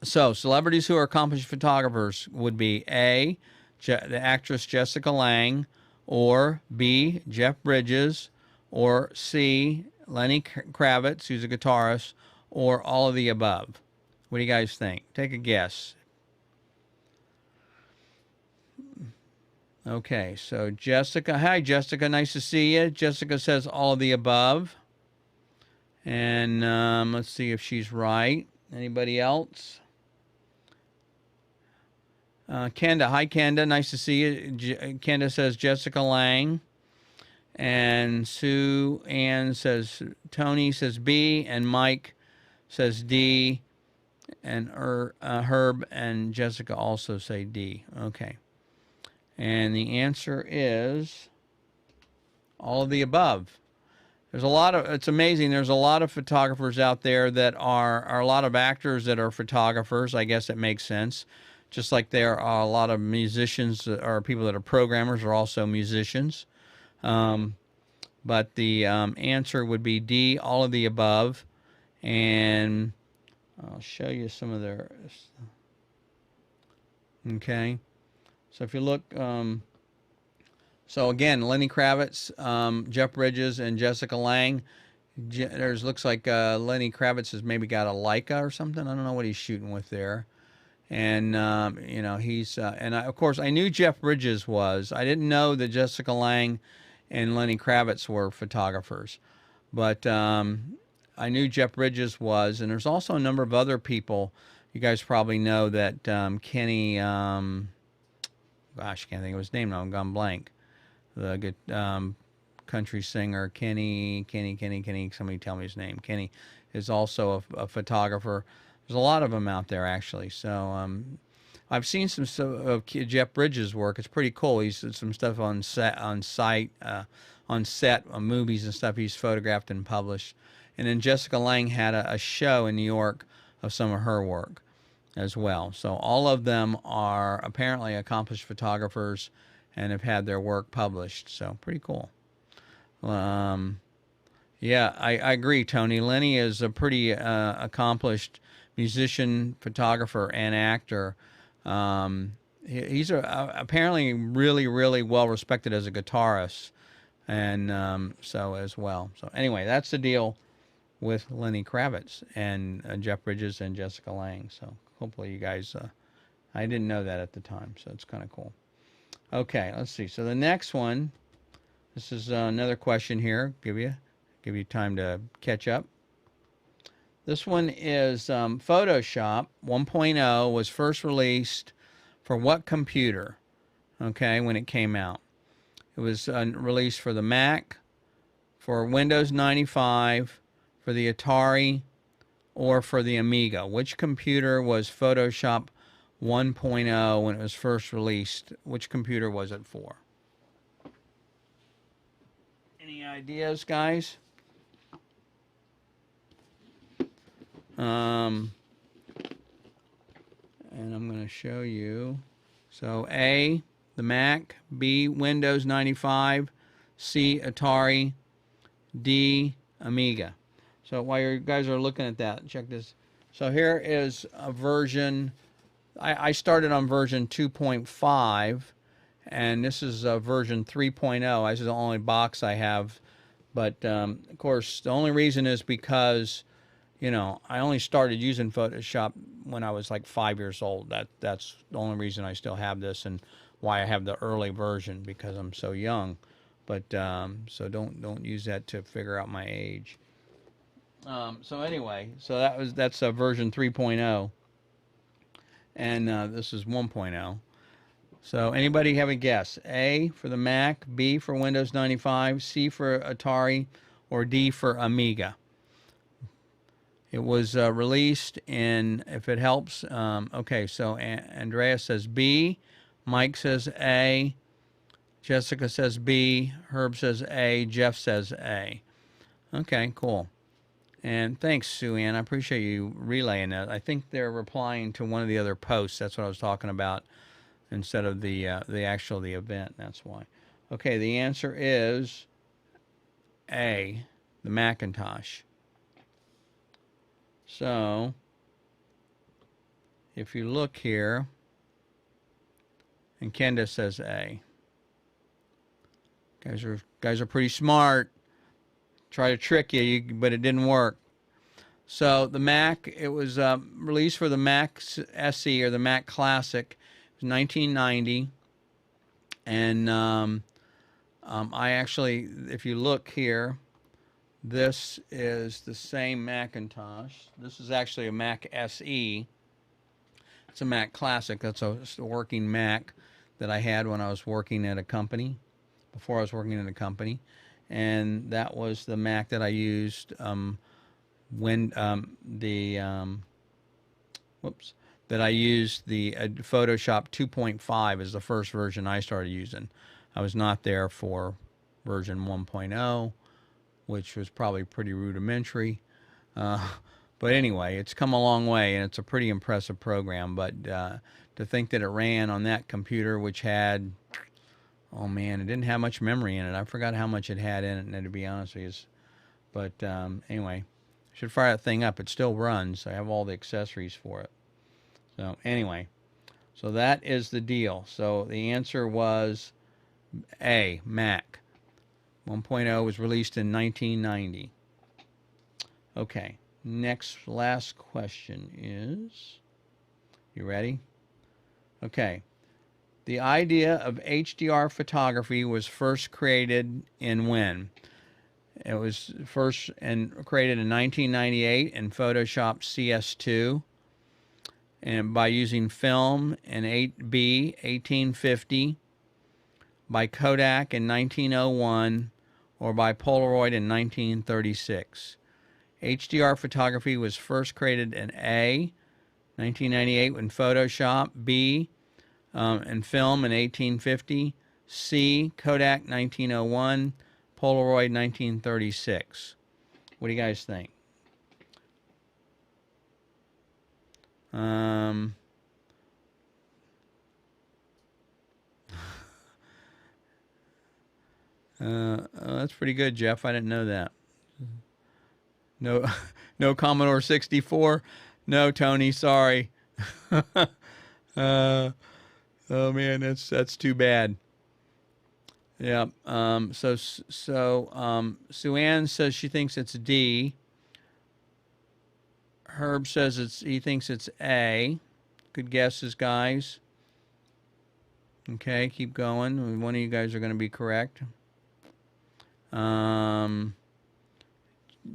So celebrities who are accomplished photographers would be A, the actress Jessica Lange, or B, Jeff Bridges, or C, Lenny Kravitz, who's a guitarist, or all of the above. What do you guys think? Take a guess. Okay, so Jessica. Hi, Jessica. Nice to see you. Jessica says all of the above. And let's see if she's right. Anybody else? Kenda. Hi, Kenda. Nice to see you. Kenda says Jessica Lange. And Sue Ann says, Tony says B. And Mike says D. And Herb and Jessica also say D. Okay. And the answer is all of the above. There's a lot of, it's amazing. There's a lot of photographers out there that are a lot of actors that are photographers. I guess it makes sense. Just like there are a lot of musicians or people that are programmers are also musicians. But the answer would be D, all of the above. And I'll show you some of their, okay. So if you look, so again, Lenny Kravitz, Jeff Bridges, and Jessica Lange. There's looks like Lenny Kravitz has maybe got a Leica or something. I don't know what he's shooting with there. And you know, he's of course I knew Jeff Bridges was. I didn't know that Jessica Lange and Lenny Kravitz were photographers, but I knew Jeff Bridges was. And there's also a number of other people. You guys probably know that Kenny. Gosh, I can't think of his name now. I'm gone blank. The good country singer Kenny. Somebody tell me his name. Kenny is also a photographer. There's a lot of them out there actually. So I've seen some of Jeff Bridges' work. It's pretty cool. He's some stuff on set, on movies and stuff. He's photographed and published. And then Jessica Lange had a show in New York of some of her work as well. So all of them are apparently accomplished photographers and have had their work published. So pretty cool. Yeah, I agree, Tony. Lenny is a pretty accomplished musician, photographer, and actor. He's apparently really, really well respected as a guitarist, and so as well. So anyway, that's the deal with Lenny Kravitz and Jeff Bridges and Jessica Lange. So hopefully you guys, I didn't know that at the time, so it's kind of cool. Okay, let's see. So the next one, this is another question here. Give you time to catch up. This one is Photoshop 1.0 was first released for what computer? Okay, when it came out. It was released for the Mac, for Windows 95, for the Atari, or for the Amiga. Which computer was Photoshop 1.0 when it was first released? Which computer was it for? Any ideas, guys? And I'm going to show you. So A, the Mac, B, Windows 95, C, Atari, D, Amiga. So while you guys are looking at that, check this. So here is a version. I started on version 2.5, and this is version 3.0. This is the only box I have. But, of course, the only reason is because, you know, I only started using Photoshop when I was like 5 years old. That's the only reason I still have this and why I have the early version, because I'm so young. but so don't use that to figure out my age. So anyway, so that's version 3.0, and this is 1.0. So anybody have a guess? A for the Mac, B for Windows 95, C for Atari, or D for Amiga? It was released in, if it helps, okay, so Andrea says B, Mike says A, Jessica says B, Herb says A, Jeff says A. Okay, cool. And thanks, Sue Ann. I appreciate you relaying that. I think they're replying to one of the other posts. That's what I was talking about instead of the event. That's why. Okay, the answer is A, the Macintosh. So, if you look here, and Kenda says A. Guys are pretty smart. Try to trick you, but it didn't work. So the Mac, it was released for the Mac SE or the Mac Classic. It was 1990, and I actually, if you look here, this is the same Macintosh. This is actually a Mac SE. It's a Mac Classic. That's a working Mac that I had when I was working at a company, before I was working at a company. And that was the Mac that I used when that I used the Photoshop 2.5 is the first version I started using. I was not there for version 1.0, which was probably pretty rudimentary. But anyway, it's come a long way, and it's a pretty impressive program. But to think that it ran on that computer, which had, oh man, it didn't have much memory in it. I forgot how much it had in it, to be honest with you. But anyway, I should fire that thing up. It still runs. I have all the accessories for it. So anyway, so that is the deal. So the answer was A, Mac. 1.0 was released in 1990. Okay, last question is, you ready? Okay. The idea of HDR photography was first created in when? It was first created in 1998 in Photoshop CS2, and by using film in 8B 1850, by Kodak in 1901, or by Polaroid in 1936. HDR photography was first created in A, 1998 in Photoshop, B, and film in 1850, C, Kodak 1901, Polaroid 1936. What do you guys think? That's pretty good, Jeff. I didn't know that. No, no Commodore 64. No, Tony. Sorry. Oh man, that's too bad. Yeah. So Sue Ann says she thinks it's D. Herb says he thinks it's A. Good guesses, guys. Okay, keep going. One of you guys are going to be correct.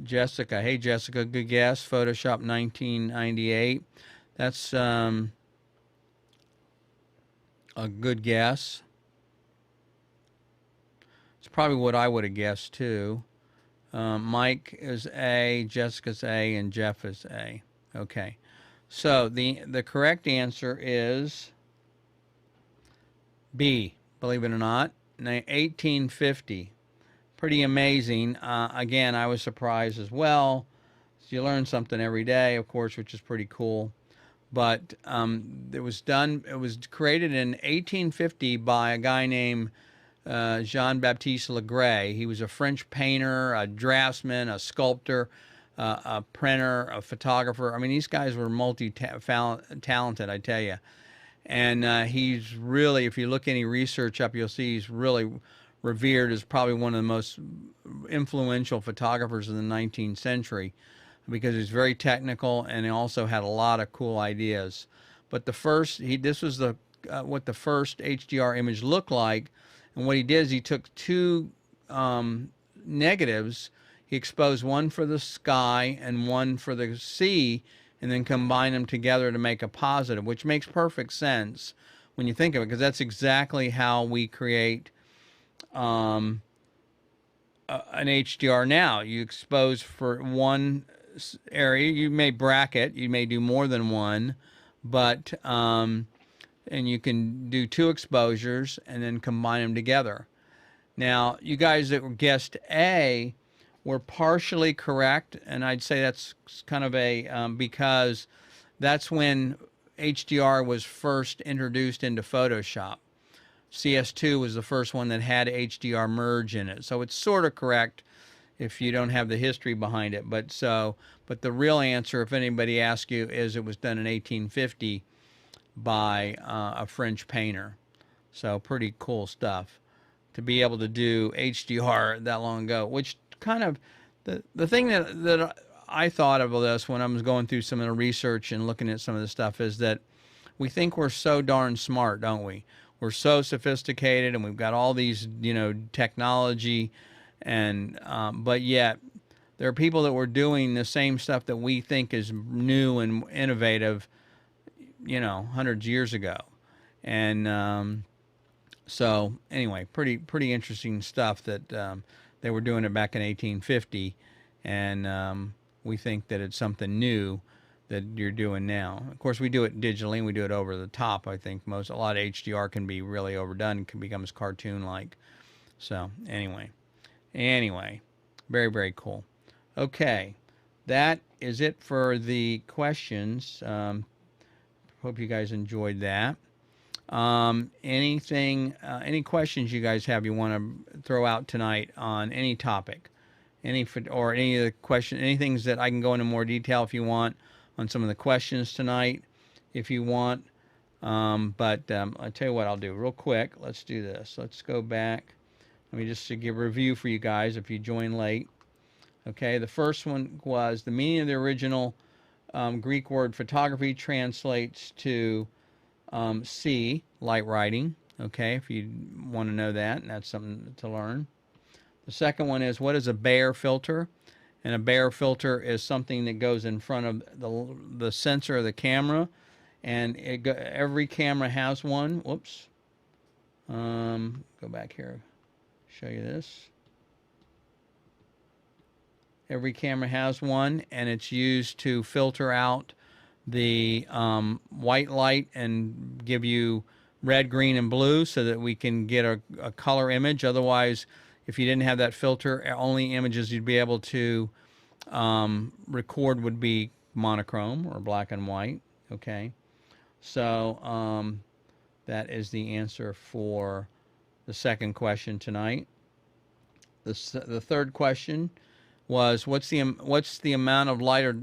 Jessica. Hey, Jessica. Good guess. Photoshop 1998. That's a good guess. It's probably what I would have guessed too. Mike is A, Jessica's A, and Jeff is A. Okay. So the correct answer is B, believe it or not. 1850. Pretty amazing. Again, I was surprised as well. So you learn something every day, of course, which is pretty cool. But it was created in 1850 by a guy named Jean-Baptiste Legray. He was a French painter, a draftsman, a sculptor, a printer, a photographer. I mean, these guys were multi-talented, I tell you. And he's really, if you look any research up, you'll see he's really revered as probably one of the most influential photographers of the 19th century, because he's very technical and he also had a lot of cool ideas. But this was what the first HDR image looked like. And what he did is he took two negatives, he exposed one for the sky and one for the sea, and then combined them together to make a positive, which makes perfect sense when you think of it, because that's exactly how we create an HDR now. You expose for one area, you may bracket, you may do more than one, but and you can do two exposures and then combine them together. Now, you guys that guessed A were partially correct, and I'd say that's kind of a because that's when HDR was first introduced into Photoshop. CS2 was the first one that had HDR merge in it, so it's sort of correct if you don't have the history behind it. But the real answer, if anybody asks you, is it was done in 1850 by a French painter. So pretty cool stuff to be able to do HDR that long ago. Which kind of the thing that I thought of this when I was going through some of the research and looking at some of the stuff is that we think we're so darn smart, don't we? We're so sophisticated and we've got all these, technology, and but yet there are people that were doing the same stuff that we think is new and innovative, hundreds of years ago. And so anyway, pretty interesting stuff that they were doing it back in 1850, and we think that it's something new that you're doing now. Of course, we do it digitally and we do it over the top. I think a lot of HDR can be really overdone, can become cartoon-like. So anyway, very, very cool. Okay, that is it for the questions. Hope you guys enjoyed that. Any questions you guys have you want to throw out tonight on any topic, any of the anything that I can go into more detail if you want on some of the questions tonight, if you want. But I'll tell you what I'll do real quick. Let's do this. Let's go back. Let me just give a review for you guys if you joined late. Okay, the first one was the meaning of the original Greek word photography translates to C, light writing. Okay, if you want to know that, and that's something to learn. The second one is, what is a Bayer filter? And a Bayer filter is something that goes in front of the sensor of the camera, and every camera has one. Whoops. Go back here. Show you this. Every camera has one, and it's used to filter out the white light and give you red, green, and blue so that we can get a color image. Otherwise, if you didn't have that filter, only images you'd be able to record would be monochrome or black and white. Okay, so that is the answer for the second question tonight. The third question was, what's the amount of light or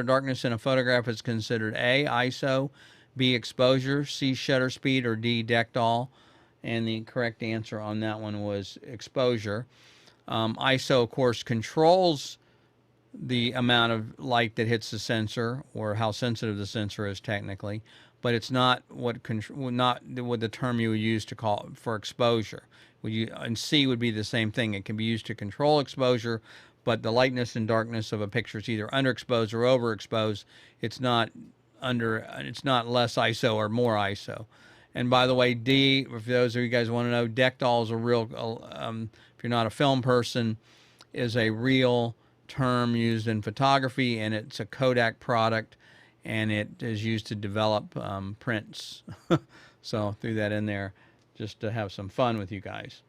darkness in a photograph is considered A, ISO, B, exposure, C, shutter speed, or D, Dectal? And the correct answer on that one was exposure. ISO, of course, controls the amount of light that hits the sensor, or how sensitive the sensor is technically, but it's not what the term you would use to call for exposure. And C would be the same thing. It can be used to control exposure, but the lightness and darkness of a picture is either underexposed or overexposed. It's not less ISO or more ISO. And by the way, D, for those of you guys want to know, Dectal is a real, if you're not a film person, is a real term used in photography, and it's a Kodak product, and it is used to develop prints. So I threw that in there just to have some fun with you guys.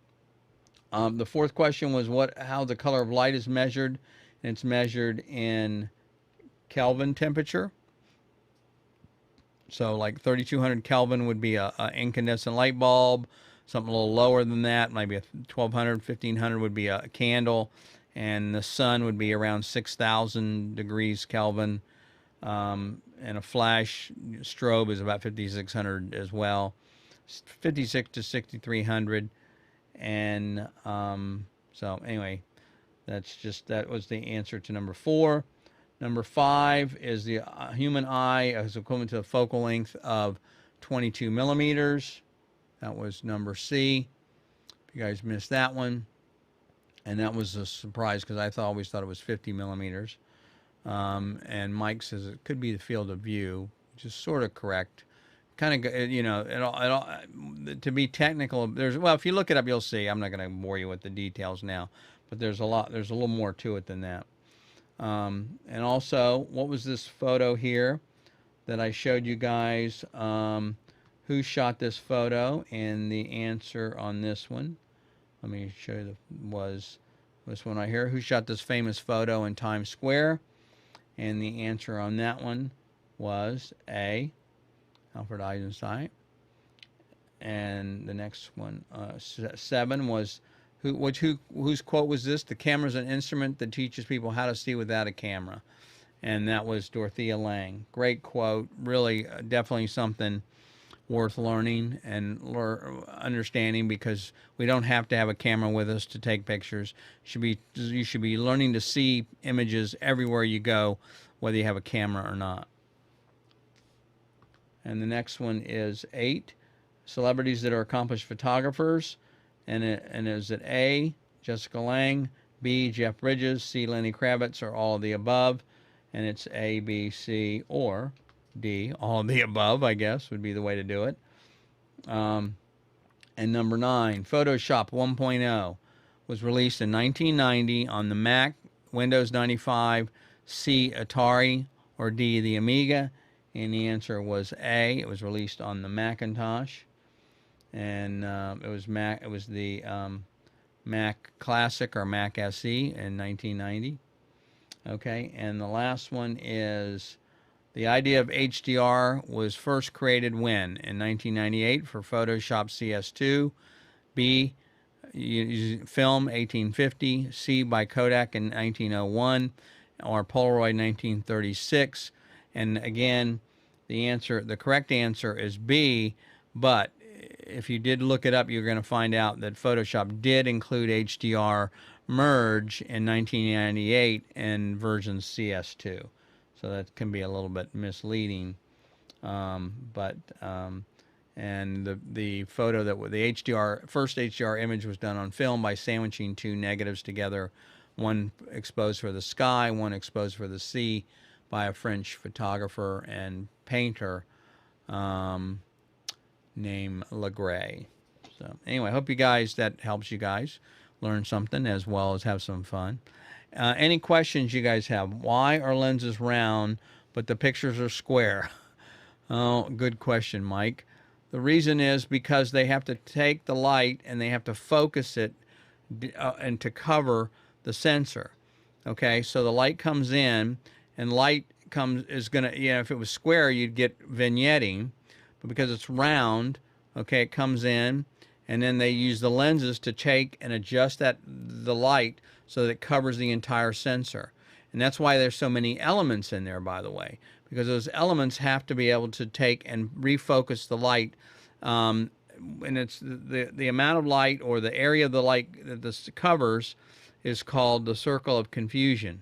The fourth question was how the color of light is measured, and it's measured in Kelvin temperature. So like 3200 Kelvin would be a incandescent light bulb. Something a little lower than that, maybe a 1200, 1500 would be a candle, and the sun would be around 6000 degrees Kelvin. And a flash strobe is about 5600 as well, 56 to 6300. And so anyway, that was the answer to number 4. Number 5 is the human eye is equivalent to a focal length of 22 millimeters. That was number C. If you guys missed that one. And that was a surprise because I always thought it was 50 millimeters. And Mike says it could be the field of view, which is sort of correct. Kind of, you know, to be technical, well, if you look it up, you'll see. I'm not going to bore you with the details now, but there's a little more to it than that. And also, what was this photo here that I showed you guys? Who shot this photo? And the answer on this one, let me show you, was this one right here. Who shot this famous photo in Times Square? And the answer on that one was A, Alfred Eisenstein. And the next one, 7, was whose quote was this? The camera is an instrument that teaches people how to see without a camera. And that was Dorothea Lange. Great quote. Really, definitely something worth learning and understanding, because we don't have to have a camera with us to take pictures. You should be learning to see images everywhere you go, whether you have a camera or not. And the next one is 8, celebrities that are accomplished photographers. And is it A, Jessica Lange, B, Jeff Bridges, C, Lenny Kravitz, or all of the above? And it's A, B, C, or D, all of the above, I guess, would be the way to do it. And number 9, Photoshop 1.0 was released in 1990 on the Mac, Windows 95, C, Atari, or D, the Amiga. And the answer was A. It was released on the Macintosh, and it was the Mac Classic or Mac SE in 1990. Okay, and the last one is the idea of HDR was first created when? In 1998 for Photoshop CS2. B, film 1850. C, by Kodak in 1901, or Polaroid 1936. And again, the correct answer is B, but if you did look it up, you're going to find out that Photoshop did include HDR merge in 1998 in version CS2. So that can be a little bit misleading. And the photo the first HDR image was done on film by sandwiching 2 negatives together, one exposed for the sky, one exposed for the sea, by a French photographer and painter named Legray. So anyway, I hope that helps you guys learn something as well as have some fun. Any questions you guys have? Why are lenses round but the pictures are square? Oh, good question, Mike. The reason is because they have to take the light and they have to focus it and to cover the sensor. Okay, so the light comes in, and light is going to, if it was square, you'd get vignetting, but because it's round, okay, it comes in, and then they use the lenses to take and adjust the light so that it covers the entire sensor. And that's why there's so many elements in there, by the way, because those elements have to be able to take and refocus the light, and it's the amount of light, or the area of the light that this covers, is called the circle of confusion,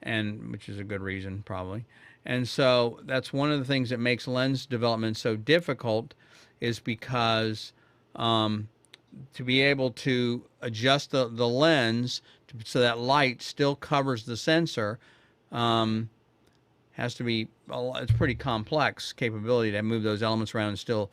and which is a good reason probably. And so that's one of the things that makes lens development so difficult, is because to be able to adjust the lens so that light still covers the sensor has to be, it's pretty complex capability to move those elements around and still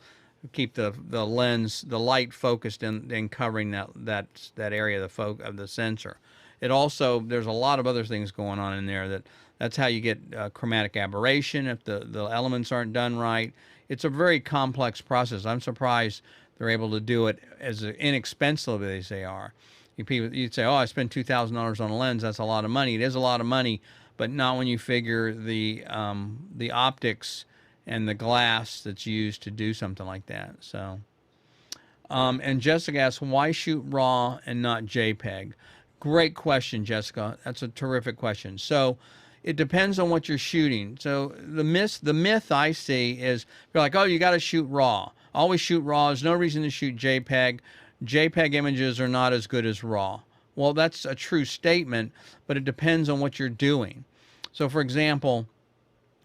keep the lens, the light focused in covering that area of the sensor. It also, there's a lot of other things going on in there that's how you get chromatic aberration if the elements aren't done right. It's a very complex process. I'm surprised they're able to do it as inexpensively as they are. You'd say, oh, I spent $2,000 on a lens. That's a lot of money. It is a lot of money, but not when you figure the optics and the glass that's used to do something like that. So, and Jessica asks, why shoot RAW and not JPEG? Great question, Jessica. That's a terrific question. So it depends on what you're shooting. So the myth I see is, you're like, oh, you got to shoot RAW. Always shoot RAW. There's no reason to shoot JPEG. JPEG images are not as good as RAW. Well, that's a true statement, but it depends on what you're doing. So, for example,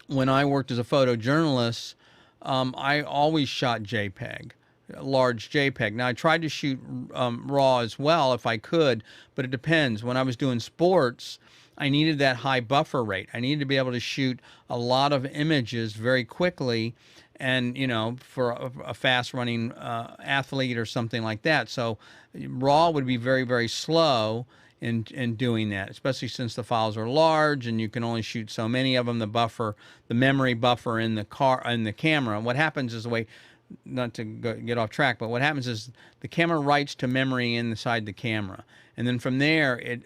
when I worked as a photojournalist, I always shot JPEG. large JPEG. Now I tried to shoot RAW as well if I could, but it depends. When I was doing sports, I needed that high buffer rate. I needed to be able to shoot a lot of images very quickly, and for a fast running athlete or something like that. So RAW would be very, very slow in doing that, especially since the files are large and you can only shoot so many of them. The memory buffer in the camera. What happens is not to get off track, but what happens is the camera writes to memory inside the camera, and then from there it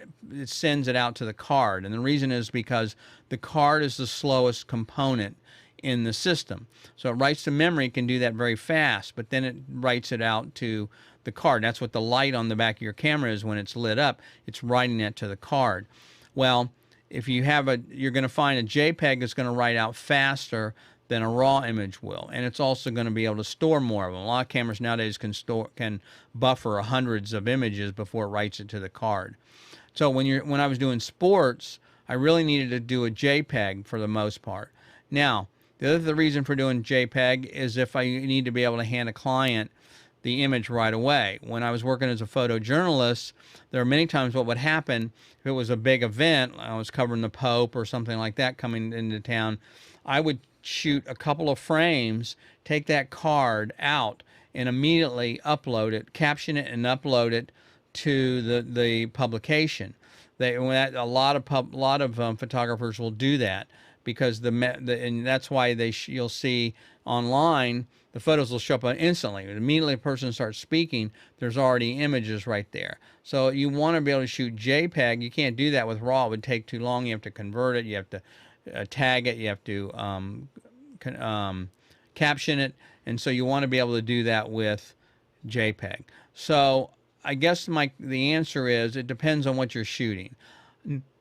sends it out to the card. And the reason is because the card is the slowest component in the system. So it writes to memory, can do that very fast, but then it writes it out to the card. That's what the light on the back of your camera is when it's lit up. It's writing that to the card. Well, if you have you're going to find a JPEG that's going to write out faster than a RAW image will, and it's also going to be able to store more of them. A lot of cameras nowadays can buffer hundreds of images before it writes it to the card. So when I was doing sports, I really needed to do a JPEG for the most part. Now, the other reason for doing JPEG is if I need to be able to hand a client the image right away. When I was working as a photojournalist, there are many times what would happen if it was a big event, I was covering the Pope or something like that coming into town, I would shoot a couple of frames, take that card out, and immediately upload it, caption it, and upload it to the publication. A lot of photographers will do that because and that's why you'll see online the photos will show up instantly. Immediately a person starts speaking, there's already images right there. So you want to be able to shoot JPEG. You can't do that with RAW. It would take too long. You have to convert it. You have to tag it. You have to caption it. And so you want to be able to do that with JPEG. So I guess the answer is it depends on what you're shooting.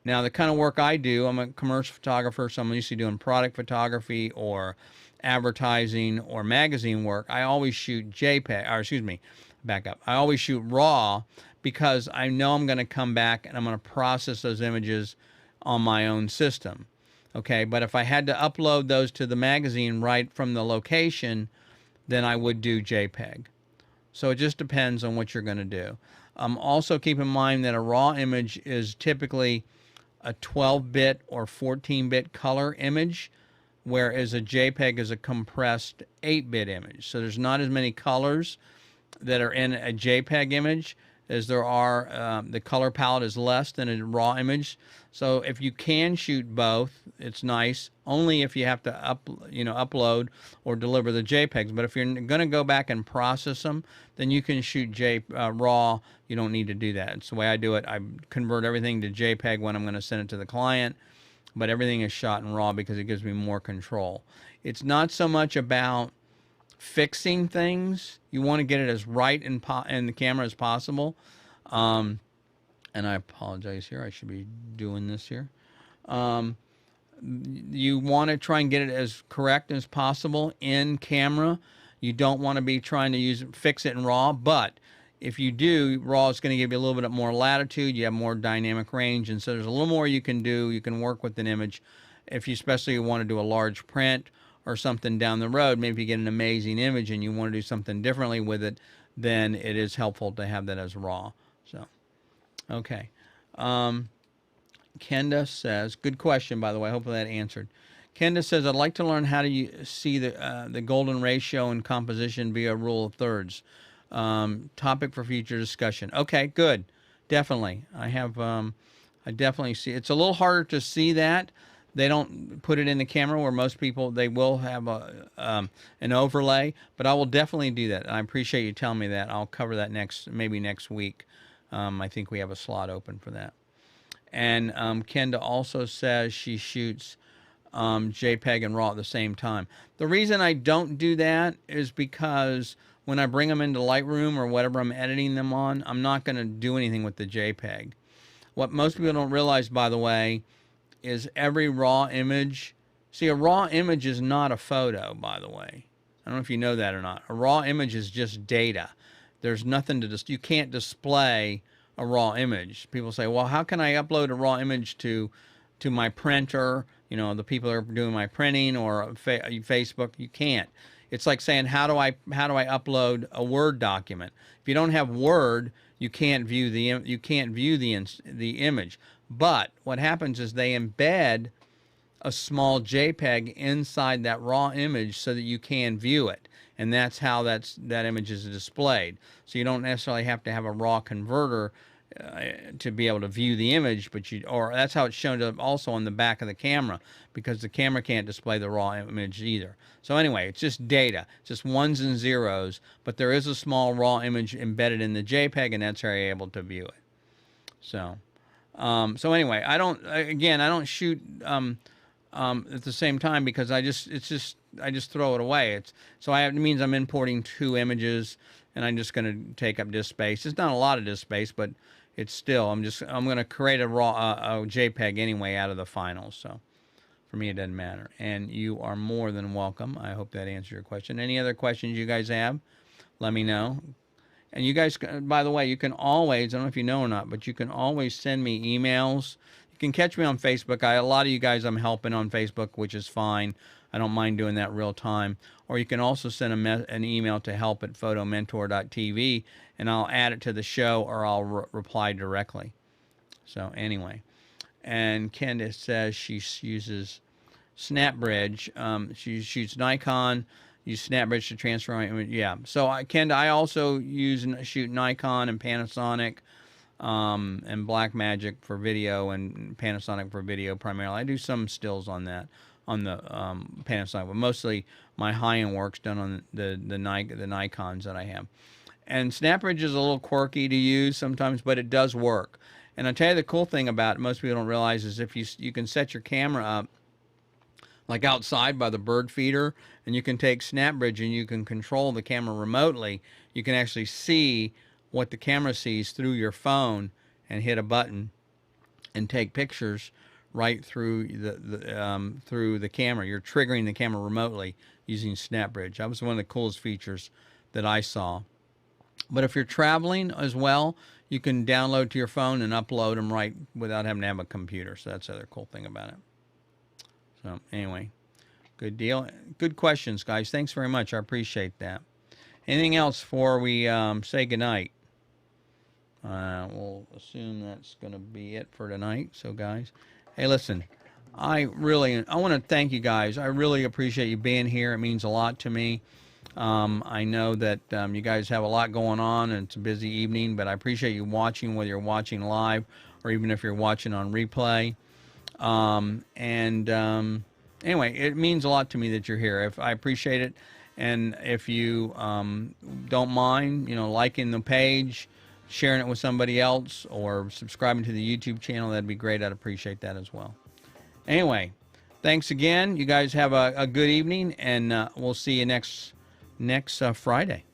Now, the kind of work I do, I'm a commercial photographer, so I'm used to doing product photography or advertising or magazine work. I always shoot back up. I always shoot RAW because I know I'm going to come back and I'm going to process those images on my own system. Okay, but if I had to upload those to the magazine right from the location, then I would do JPEG. So it just depends on what you're going to do. Also keep in mind that a RAW image is typically a 12-bit or 14-bit color image, whereas a JPEG is a compressed 8-bit image. So there's not as many colors that are in a JPEG image as there are. The color palette is less than a RAW image. So if you can shoot both, it's nice. Only if you have to upload or deliver the JPEGs. But if you're going to go back and process them, then you can shoot RAW. You don't need to do that. It's the way I do it. I convert everything to JPEG when I'm going to send it to the client, but everything is shot in RAW because it gives me more control. It's not so much about fixing things. You want to get it as right in the camera as possible. And I apologize here. I should be doing this here. You want to try and get it as correct as possible in camera. You don't want to be trying to fix it in RAW, but if you do, RAW is going to give you a little bit more latitude. You have more dynamic range, and so there's a little more you can do. You can work with an image if you especially want to do a large print or something down the road. Maybe if you get an amazing image and you want to do something differently with it, then it is helpful to have that as RAW. So, okay. Kenda says, good question, by the way. Hopefully that answered. Kenda says, I'd like to learn how to see the golden ratio and composition via rule of thirds. Topic for future discussion. Okay, good. Definitely. I definitely see. It's a little harder to see that. They don't put it in the camera where most people, they will have an overlay, but I will definitely do that. And I appreciate you telling me that. I'll cover that maybe next week. I think we have a slot open for that. And Kenda also says she shoots JPEG and RAW at the same time. The reason I don't do that is because when I bring them into Lightroom or whatever I'm editing them on, I'm not going to do anything with the JPEG. What most people don't realize, by the way, is every RAW image. See, a RAW image is not a photo, by the way. I don't know if you know that or not. A RAW image is just data. There's nothing to you can't display a RAW image. People say, well, how can I upload a RAW image to my printer? The people that are doing my printing or Facebook. You can't. It's like saying, how do I upload a Word document? If you don't have Word, you can't view the image. But what happens is they embed a small JPEG inside that raw image so that you can view it. And that's how that image is displayed. So you don't necessarily have to have a raw converter to be able to view the image, or that's how it's shown up also on the back of the camera, because the camera can't display the raw image either. So anyway, it's just data, just ones and zeros, but there is a small raw image embedded in the JPEG, and that's how you're able to view it. So, so anyway, I don't shoot at the same time, because I just throw it away. It means I'm importing 2 images, and I'm just going to take up disk space. It's not a lot of disk space, but it's still, I'm going to create a JPEG anyway out of the finals. So for me, it doesn't matter. And you are more than welcome. I hope that answered your question. Any other questions you guys have, let me know. And you guys, by the way, you can always, I don't know if you know or not, but you can always send me emails. You can catch me on Facebook. A lot of you guys I'm helping on Facebook, which is fine. I don't mind doing that real time. Or you can also send an email to help@photomentor.tv, and I'll add it to the show, or I'll reply directly. So anyway, and Candace says she uses SnapBridge. She shoots Nikon, use SnapBridge to transfer my image. Yeah. So I also shoot Nikon and Panasonic, and Blackmagic for video, and Panasonic for video primarily. I do some stills on that, on the Panasonic, but mostly my high-end work's done on the Nikons that I have. And SnapBridge is a little quirky to use sometimes, but it does work. And I'll tell you the cool thing about it, most people don't realize, is if you can set your camera up like outside by the bird feeder, and you can take SnapBridge and you can control the camera remotely. You can actually see what the camera sees through your phone and hit a button and take pictures right through the camera. You're triggering the camera remotely using SnapBridge. That was one of the coolest features that I saw. But if you're traveling as well, you can download to your phone and upload them right without having to have a computer. So that's the other cool thing about it. So anyway, good deal. Good questions, guys. Thanks very much. I appreciate that. Anything else before we say goodnight? We'll assume that's going to be it for tonight. So, guys, hey, listen, I want to thank you guys. I really appreciate you being here. It means a lot to me. I know that you guys have a lot going on, and it's a busy evening, but I appreciate you watching, whether you're watching live or even if you're watching on replay. Anyway, it means a lot to me that you're here. I appreciate it. And if you don't mind, liking the page, sharing it with somebody else, or subscribing to the YouTube channel, that'd be great. I'd appreciate that as well. Anyway, thanks again. You guys have a good evening, and we'll see you next Friday.